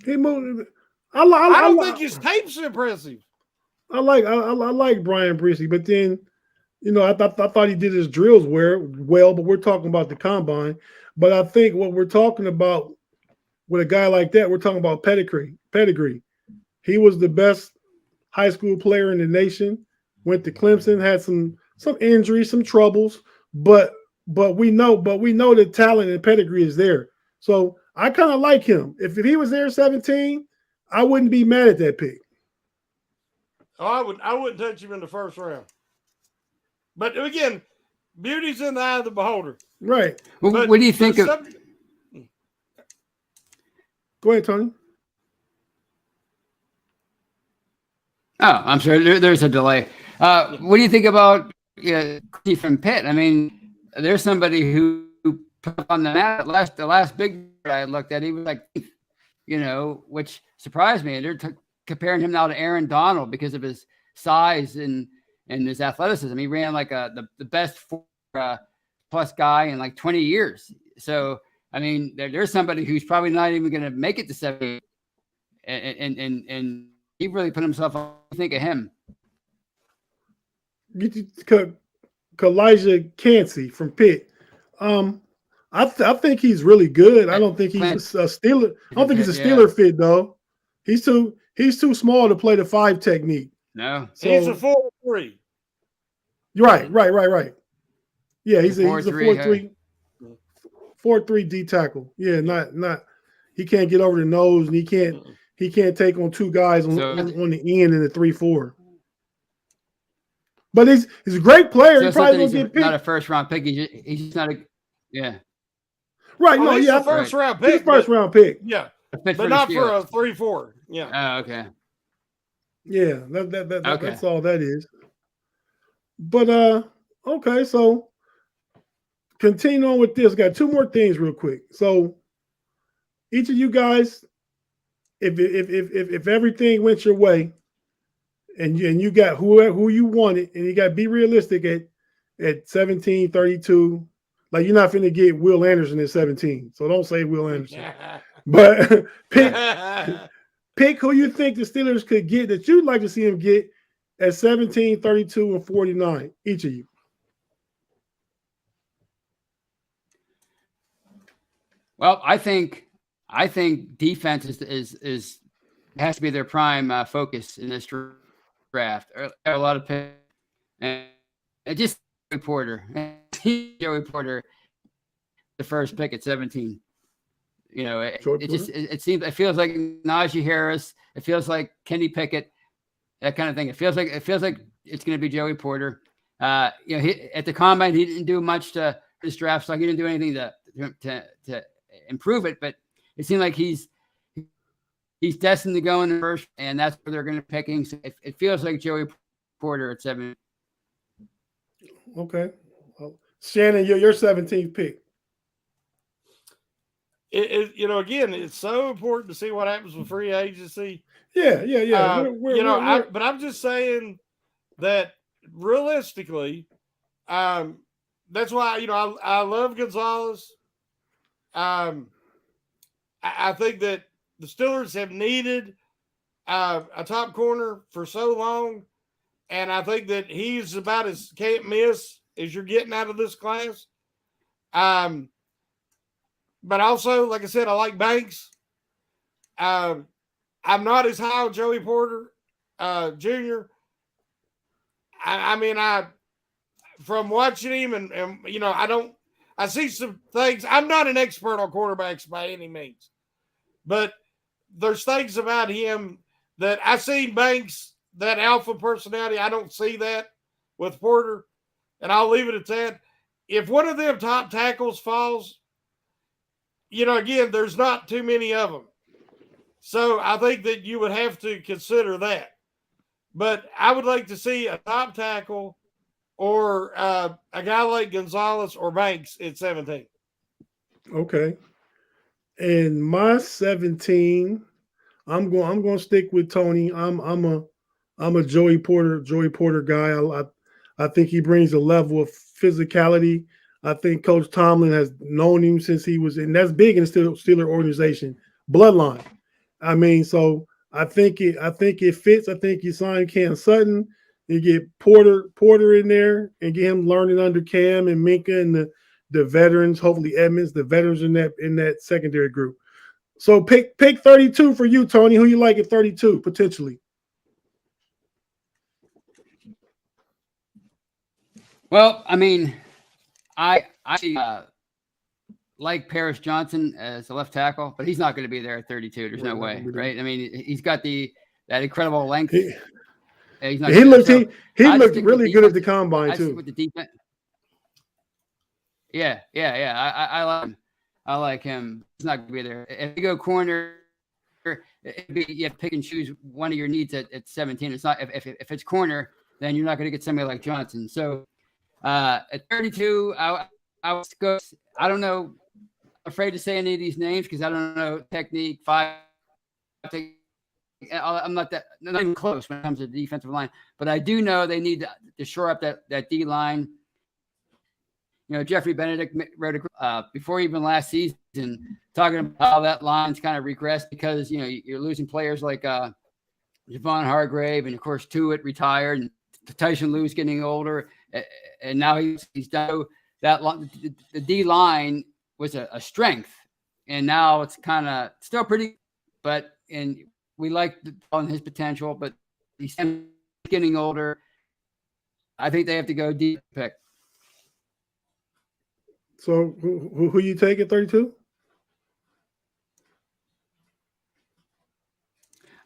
He moved. I don't think his tape's impressive. I like Brian Breezy, but then, I thought he did his drills well, but we're talking about the combine. But I think what we're talking about with a guy like that, we're talking about pedigree. He was the best high school player in the nation. Went to Clemson, had some injuries, some troubles, but we know the talent and pedigree is there. So I kind of like him. If he was there 17, I wouldn't be mad at that pick. Oh, I wouldn't touch him in the first round. But again, beauty's in the eye of the beholder. Right. What do you think of? Go ahead, Tony. Oh, I'm sorry. There's a delay. What do you think about from Pitt? I mean, there's somebody who put on the map the last big I looked at. He was like, which surprised me. They're comparing him now to Aaron Donald because of his size and his athleticism. He ran like the best plus guy in like 20 years. So I mean, there's somebody who's probably not even going to make it to 7, and he really put himself on. Think of him. Kalijah Cansey from Pitt. I think he's really good. I don't think he's a Steeler. I don't think he's a Steeler fit though. He's too small to play the 5 technique. No, so, he's a 4-3. Right. Yeah, he's a 4-3 D tackle. Yeah, not. He can't get over the nose, and he can't take on 2 guys on the end in the 3-4. But he's a great player. He probably won't get picked. Not a first-round pick. He's just not a Right. Well, no, he's yeah, a first-round pick. He's first-round pick. Yeah, but not for a 3-4. Yeah. Oh, okay. Yeah, that's all that is. But okay, so continue on with this. Got 2 more things real quick. So each of you guys, if everything went your way, and you got who you wanted, and you got to be realistic at 17, 32. Like, you're not finna get Will Anderson at 17, so don't say Will Anderson. But pick who you think the Steelers could get that you'd like to see him get at 17, 32, and 49. Each of you. Well, I think defense is has to be their prime focus in this draft. A lot of picks, and just Joey Porter, the first pick at 17. It feels like Najee Harris. It feels like Kenny Pickett, that kind of thing. It feels like it's going to be Joey Porter. At the combine, he didn't do much to this draft, so he didn't do anything to improve it. But it seemed like he's destined to go in the first, and that's where they're going to pick him. So it feels like Joey Porter at 7. Okay, Shannon, your 17th pick. Again, it's so important to see what happens with free agency. Yeah. But I'm just saying that realistically, that's why I love Gonzalez. I think that the Steelers have needed a top corner for so long, and I think that he's about as can't miss as you're getting out of this class. But also, like I said, I like Banks. I'm not as high on Joey Porter Jr. From watching him and I see some things. I'm not an expert on quarterbacks by any means, but there's things about him that I seen Banks, that alpha personality. I don't see that with Porter, and I'll leave it at that. If one of them top tackles falls, again, there's not too many of them. So I think that you would have to consider that. But I would like to see a top tackle or a guy like Gonzalez or Banks at 17. Okay. And my 17, I'm going to stick with Tony. I'm a Joey Porter guy. I think he brings a level of physicality. I think Coach Tomlin has known him since he was, and that's big in the Steeler organization, bloodline. I mean, so I think it fits. I think you sign Cam Sutton, you get Porter in there, and get him learning under Cam and Minka and the veterans. Hopefully Edmonds, the veterans in that secondary group. So pick 32 for you, Tony. Who you like at 32 potentially? Well, I mean, I like Paris Johnson as a left tackle, but he's not going to be there at 32. There's no way, right? I mean, he's got that incredible length. He looked really good at the combine too. With the defense. Yeah. I like him. I like him. He's not gonna be there. If you go corner, you have to pick and choose one of your needs at 17. It's not if it's corner, then you're not going to get somebody like Johnson. So at 32, I was go. I don't know. I'm afraid to say any of these names because I don't know technique. I'm not even close when it comes to the defensive line, but I do know they need to shore up that D line. You know, Jeffrey Benedict wrote before even last season talking about how that line's kind of regressed because, you know, you're losing players like Javon Hargrave and, of course, Tuitt retired and Tyson Lewis getting older. And now he's done that. The D line was a strength. And now it's kind of still pretty, and we like on his potential, but he's getting older. I think they have to go deep pick. So who you take at 32?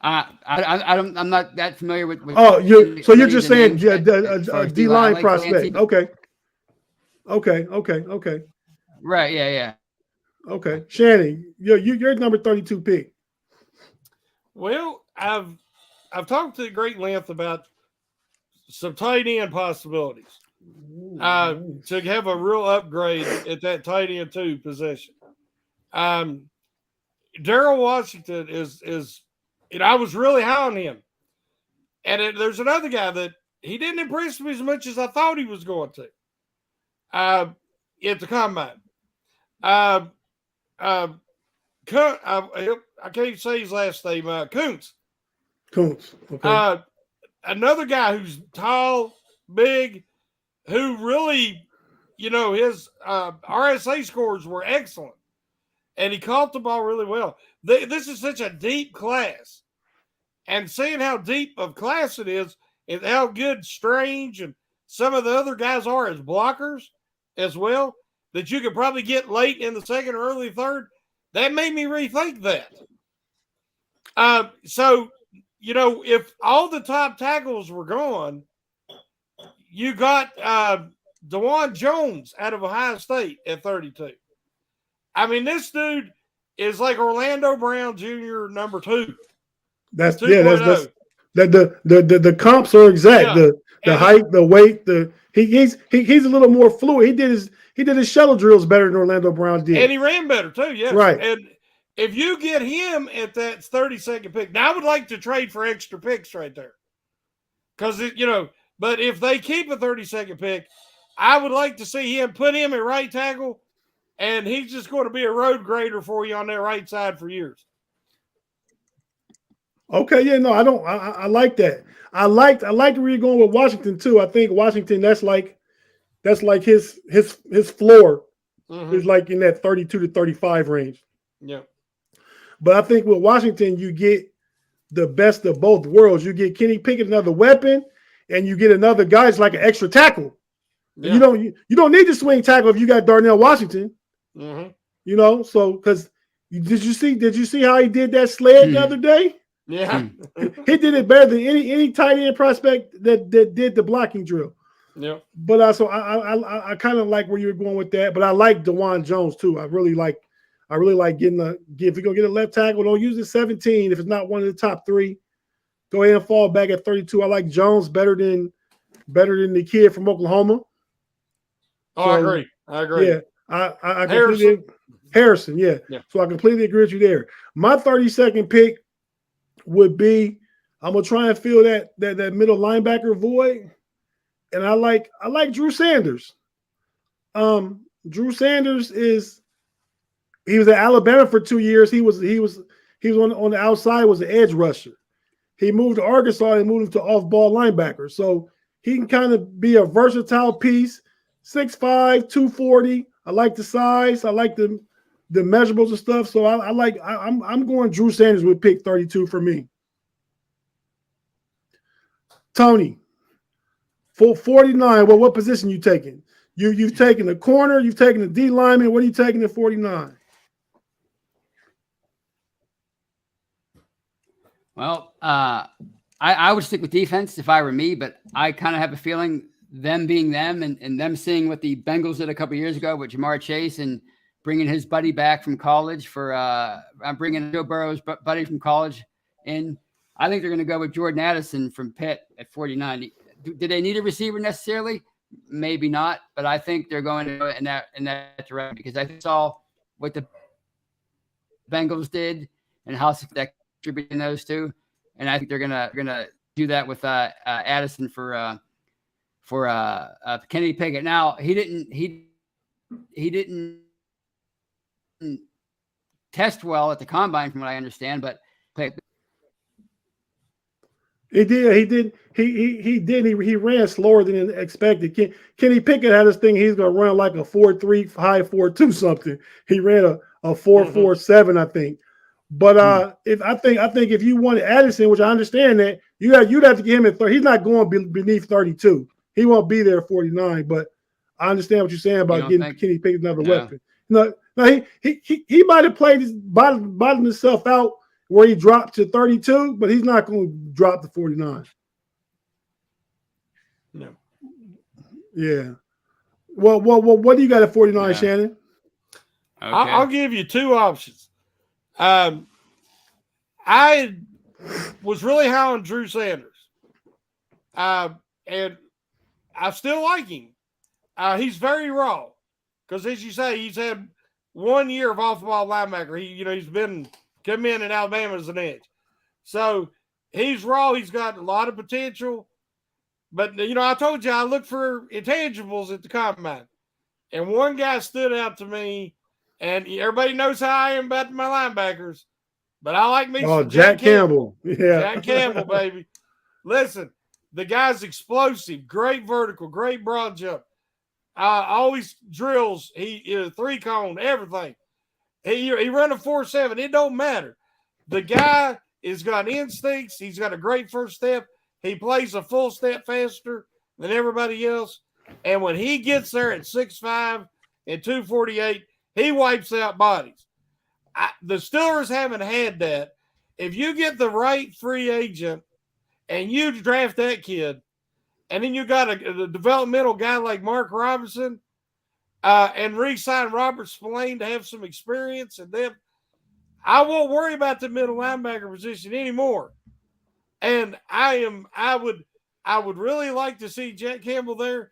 I'm not that familiar with Oh, you're just saying a D line prospect. Okay. Right. Yeah. Okay. Shannon, you're number 32 pick. Well, I've talked to great length about some tight end possibilities. To have a real upgrade at that tight end 2 position. Daryl Washington is I was really high on him. And there's another guy that he didn't impress me as much as I thought he was going to at the combine. I can't say his last name. Kuntz. Okay. Another guy who's tall, big, who really, you know, his RSA scores were excellent. And he caught the ball really well. This is such a deep class. And seeing how deep of class it is, and how good Strange and some of the other guys are as blockers as well, that you could probably get late in the second or early third, that made me rethink that. So, you know, if all the top tackles were gone, you got DeJuan Jones out of Ohio State at 32. I mean, this dude is like Orlando Brown Jr. number 2. That's 2.0. The comps are exact. Yeah. The height, the weight, he's a little more fluid. He did his shuttle drills better than Orlando Brown did. And he ran better too, yes. Right. And if you get him at that 32nd pick, now I would like to trade for extra picks right there. Because, you know, but if they keep a 32nd pick, I would like to see him put him at right tackle, and he's just going to be a road grader for you on that right side for years. Okay, yeah, no, I like that. I like where you're going with Washington too. I think Washington, that's like his floor is like in that 32 to 35 range. Yeah. But I think with Washington, you get the best of both worlds. You get Kenny Pickett, another weapon, and you get another guy that's like an extra tackle. Yeah. You don't need to swing tackle if you got Darnell Washington. Mm-hmm. You know, so because did you see how he did that sled the other day? Yeah, he did it better than any tight end prospect that did the blocking drill. Yeah, but I kind of like where you're going with that. But I like DeJuan Jones too. I really like getting if you're gonna get a left tackle, don't use the 17 if it's not one of the top 3. Go ahead and fall back at 32. I like Jones better than the kid from Oklahoma. Oh, so, I agree. Yeah, I Harrison. Yeah. So I completely agree with you there. My 32nd pick would be, I'm gonna try and fill that middle linebacker void, and I like Drew Sanders. Drew Sanders he was at Alabama for 2 years. He was on the outside, was an edge rusher. He moved to Arkansas and moved to off-ball linebacker. So he can kind of be a versatile piece. 6'5", 240. I like the size. I like the measurables and stuff. So I'm going Drew Sanders with pick 32 for me. Tony, for 49, well, what position you taking? You've taken the corner, you've taken the D lineman. What are you taking at 49? Well, I would stick with defense if I were me, but I kind of have a feeling them being them and them seeing what the Bengals did a couple years ago with Jamar Chase and bringing his buddy back from college I'm bringing Joe Burrow's buddy from college in. I think they're going to go with Jordan Addison from Pitt at 49. Do they need a receiver necessarily? Maybe not, but I think they're going to go in that direction because I saw what the Bengals did and how that contributed in those two, and I think they're gonna do that with Addison for Kenny Pickett. Now he didn't test well at the combine, from what I understand, but he did. He ran slower than expected. Kenny Pickett had this thing. He's gonna run like a 4.3, high 4.2 something. He ran a 4.47, I think. But I think if you wanted Addison, which I understand that you'd have to get him at 30. He's not going beneath 32. He won't be there at 49. But I understand what you're saying about getting Kenny Pickett another weapon. No, he might have played bottomed himself out where he dropped to 32, but he's not going to drop to 49. No. Yeah. Well, what do you got at 49, Shannon? Okay. I'll give you two options. I was really high on Drew Sanders. And I still like him. He's very raw. Because as you say, he's had 1 year of off-ball linebacker. He's been come in Alabama as an edge. So he's raw. He's got a lot of potential. But, I told you I look for intangibles at the combine. And one guy stood out to me. And everybody knows how I am about my linebackers. But I like me some Jack Campbell. Yeah. Jack Campbell, baby. Listen, the guy's explosive. Great vertical. Great broad jump. Always drills. He 3-cone, everything. He run a 4.7. It don't matter. The guy has got instincts. He's got a great first step. He plays a full step faster than everybody else. And when he gets there at 6'5" and 248, he wipes out bodies. The Steelers haven't had that. If you get the right free agent and you draft that kid, and then you got a developmental guy like Mark Robinson, and re-sign Robert Spillane to have some experience, and then I won't worry about the middle linebacker position anymore. And I would really like to see Jack Campbell there.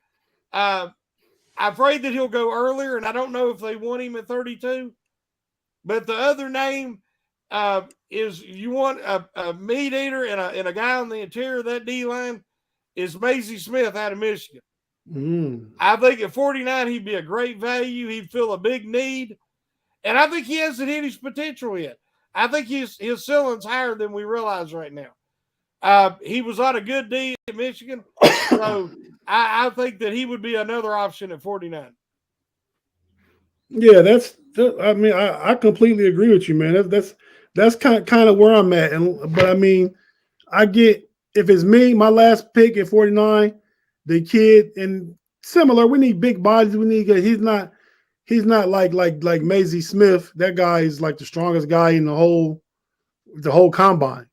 I'm afraid that he'll go earlier, and I don't know if they want him at 32. But the other name is you want a meat eater and a guy on the interior of that D-line is Mazie Smith out of Michigan. I think at 49, he'd be a great value. He'd fill a big need. And I think he hasn't hit his potential yet. I think his ceiling's higher than we realize right now. He was on a good D at Michigan. So I think that he would be another option at 49. Yeah, I completely agree with you, man. That's kind of where I'm at. But I mean, I get, if it's me, my last pick at 49, the kid, and similar, we need big bodies. We need, he's not like Mazie Smith. That guy is like the strongest guy in the whole combine.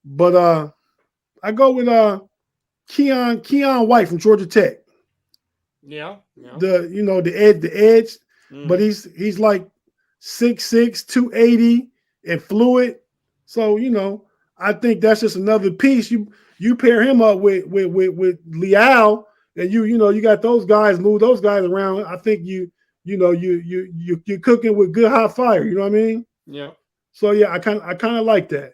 But I go with Keon White from Georgia Tech. Yeah. The edge. But he's like 6'6", 280 and fluid. So, I think that's just another piece. You pair him up with Leal, and you got those guys, move those guys around. I think you're cooking with good hot fire. You know what I mean? Yeah. So yeah, I kind of like that.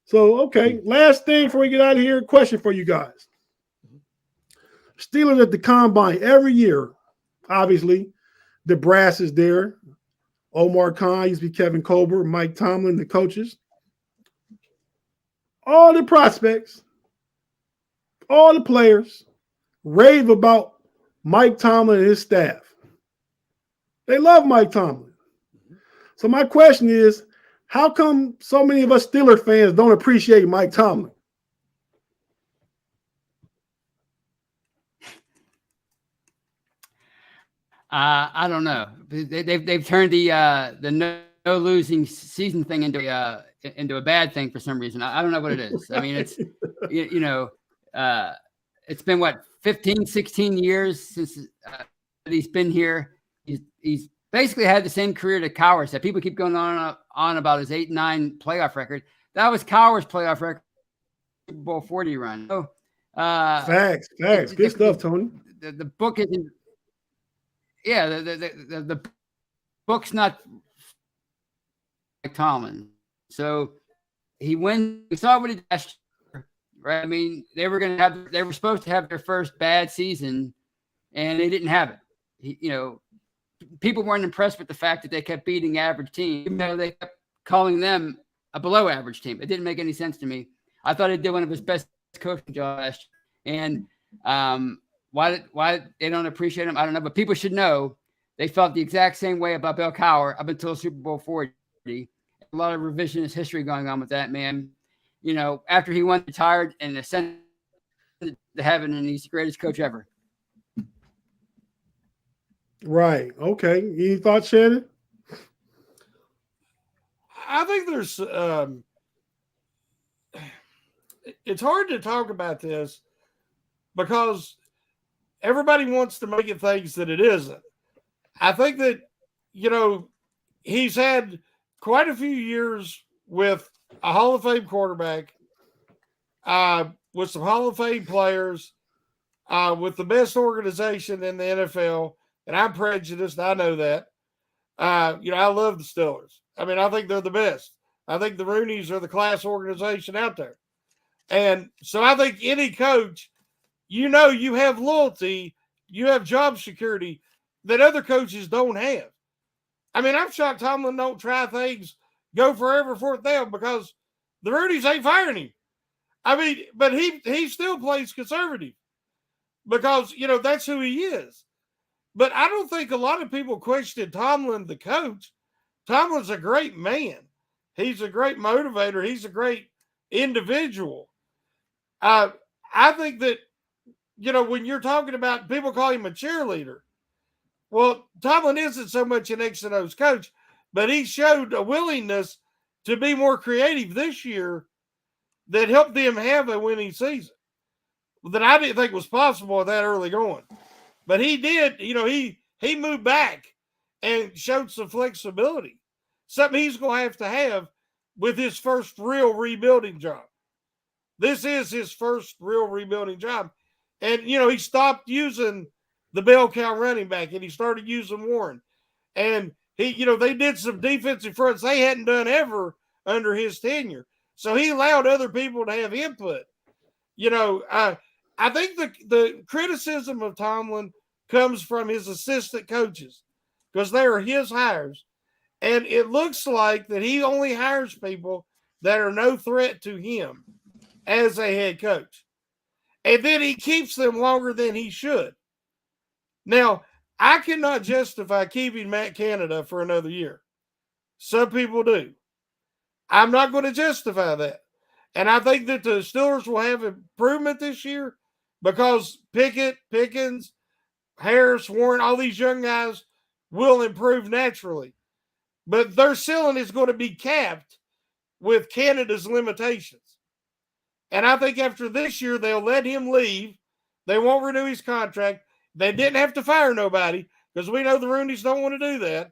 So okay, last thing before we get out of here, question for you guys. Steelers at the combine every year, obviously. The brass is there. Omar Khan used to be Kevin Colbert, Mike Tomlin, the coaches. All the prospects, all the players rave about Mike Tomlin and his staff. They love Mike Tomlin. So my question is, how come so many of us Steelers fans don't appreciate Mike Tomlin? I don't know. They've turned the no losing season thing into a bad thing for some reason. I don't know what it is. I mean, it's it's been what 15, 16 years since he's been here. He's basically had the same career that Cowers had. People keep going on about his 8-9 playoff record. That was Cowers' playoff record, Super Bowl 40 run. So, facts. Good stuff, Tony. The book isn't. Yeah, the book's not like Tomlin. So he wins. We saw what he did last year, right? I mean, they were supposed to have their first bad season, and they didn't have it. People weren't impressed with the fact that they kept beating average teams, even though they kept calling them a below average team. It didn't make any sense to me. I thought he did one of his best coaching jobs last year. And why they don't appreciate him, I don't know. But people should know they felt the exact same way about Bill Cowher up until Super Bowl 40. A lot of revisionist history going on with that man. After he went retired and ascended to heaven, and he's the greatest coach ever. Right. Okay. Any thoughts, Shannon? I think there's it's hard to talk about this because everybody wants to make it things that it isn't. I think that, he's had quite a few years with a Hall of Fame quarterback, with some Hall of Fame players, with the best organization in the NFL. And I'm prejudiced. I know that. I love the Steelers. I mean, I think they're the best. I think the Rooneys are the class organization out there. And so I think any coach, you have loyalty, you have job security that other coaches don't have. I mean, I'm shocked Tomlin don't try things, go forever fourth down, because the Rooneys ain't firing him. I mean, but he still plays conservative because, that's who he is. But I don't think a lot of people question Tomlin, the coach. Tomlin's a great man. He's a great motivator. He's a great individual. I think that, when you're talking about, people call him a cheerleader. Well, Tomlin isn't so much an X and O's coach, but he showed a willingness to be more creative this year that helped them have a winning season that I didn't think was possible that early going. But he did, he moved back and showed some flexibility, something he's going to have with his first real rebuilding job. This is his first real rebuilding job. And, he stopped using the bell cow running back and he started using Warren. And they did some defensive fronts they hadn't done ever under his tenure. So he allowed other people to have input. I think the criticism of Tomlin comes from his assistant coaches because they are his hires. And it looks like that he only hires people that are no threat to him as a head coach. And then he keeps them longer than he should. Now, I cannot justify keeping Matt Canada for another year. Some people do. I'm not going to justify that. And I think that the Steelers will have improvement this year because Pickens, Harris, Warren, all these young guys will improve naturally. But their ceiling is going to be capped with Canada's limitations. And I think after this year, they'll let him leave. They won't renew his contract. They didn't have to fire nobody because we know the Rooneys don't want to do that.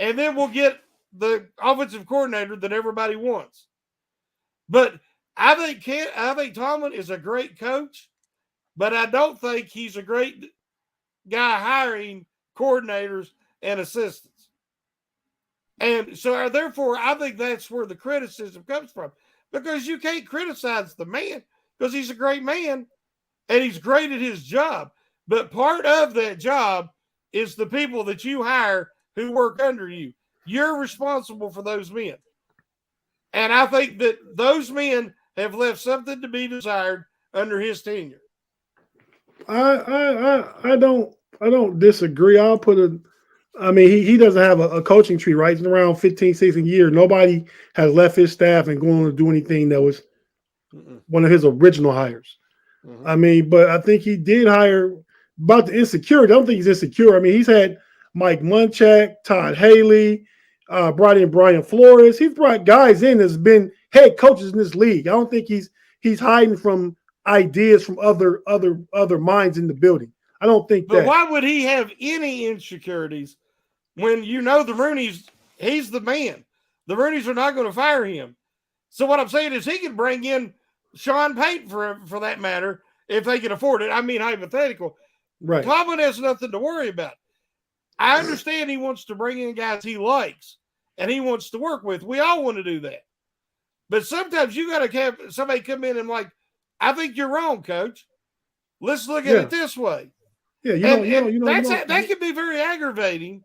And then we'll get the offensive coordinator that everybody wants. But I think Tomlin is a great coach, but I don't think he's a great guy hiring coordinators and assistants. And so therefore, I think that's where the criticism comes from, because you can't criticize the man because he's a great man and he's great at his job. But part of that job is the people that you hire who work under you. You're responsible for those men. And I think that those men have left something to be desired under his tenure. I don't disagree. I'll put he doesn't have a coaching tree, right? It's around 15, 16 years. Nobody has left his staff and going to do anything that was one of his original hires. Mm-hmm. But I think he did hire about the insecurity. I don't think he's insecure. He's had Mike Munchak, Todd Haley, brought in Brian Flores. He's brought guys in that's been head coaches in this league. I don't think he's hiding from ideas from other minds in the building. I don't think But that. why would he have any insecurities when you know the Rooney's, he's the man. The Rooneys are not going to fire him. So what I'm saying is he can bring in Sean Payton for that matter if they can afford it. I mean, hypothetical. Right. Tomlin has nothing to worry about. I understand he wants to bring in guys he likes and he wants to work with. We all want to do that. But sometimes you got to have somebody come in and like, I think you're wrong, coach. Let's look at it this way. Yeah, that can be very aggravating,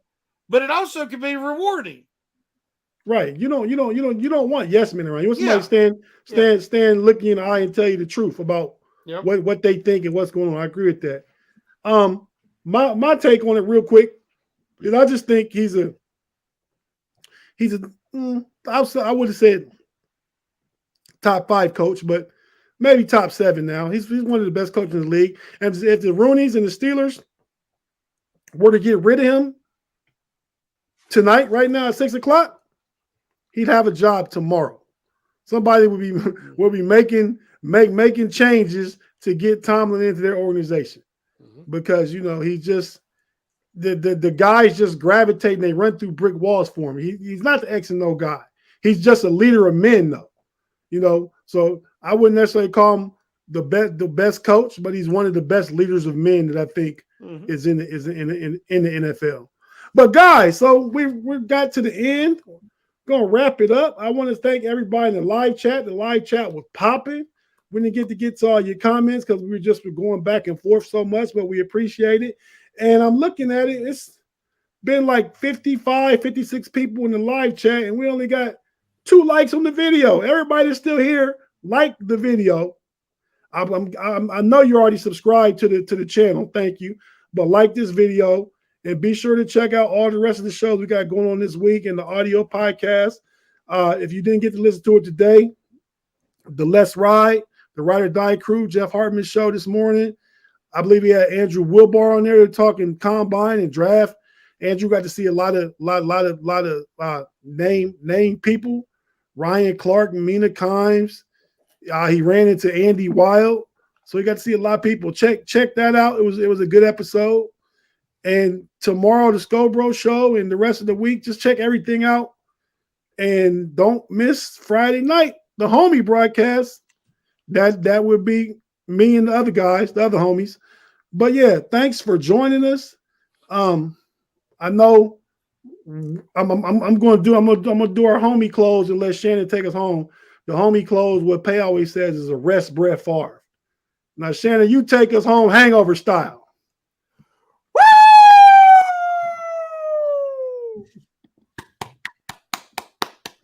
but it also can be rewarding. Right. You don't want yes men around. You want somebody stand look you in the eye and tell you the truth about what they think and what's going on. I agree with that. My take on it real quick is I just think I would have said top 5 coach, but maybe top 7 now. He's one of the best coaches in the league. And if the Rooneys and the Steelers were to get rid of him tonight, right now at 6:00, he'd have a job tomorrow. Somebody will be making changes to get Tomlin into their organization because he's just the guys just gravitate and they run through brick walls for him. He's not the X and O guy. He's just a leader of men, though. So I wouldn't necessarily call him the best coach, but he's one of the best leaders of men that I think is in the NFL. But guys, so we got to the end. Gonna wrap it up. I want to thank everybody in the live chat. The live chat was popping. We didn't get to all your comments because we were going back and forth so much, but we appreciate it. And I'm looking at it. It's been like 55, 56 people in the live chat, and we only got 2 likes on the video. Everybody that's still here, like the video. I know you're already subscribed to the channel. Thank you. But like this video and be sure to check out all the rest of the shows we got going on this week in the audio podcast. If you didn't get to listen to it today, the Let's Ride, the Ride or Die Crew, Jeff Hartman show this morning. I believe he had Andrew Wilbar on there talking combine and draft. Andrew got to see a lot of name people. Ryan Clark, Mina Kimes. He ran into Andy Wild. So he got to see a lot of people. Check that out. It was a good episode. And tomorrow, the Scobro show and the rest of the week, just check everything out. And don't miss Friday night, the homie broadcast. That would be me and the other guys, the other homies. But yeah, thanks for joining us. I know I'm gonna do our homie close and let Shannon take us home. The homie close, what Pay always says, is arrest Brett Favre. Now, Shannon, you take us home Hangover style.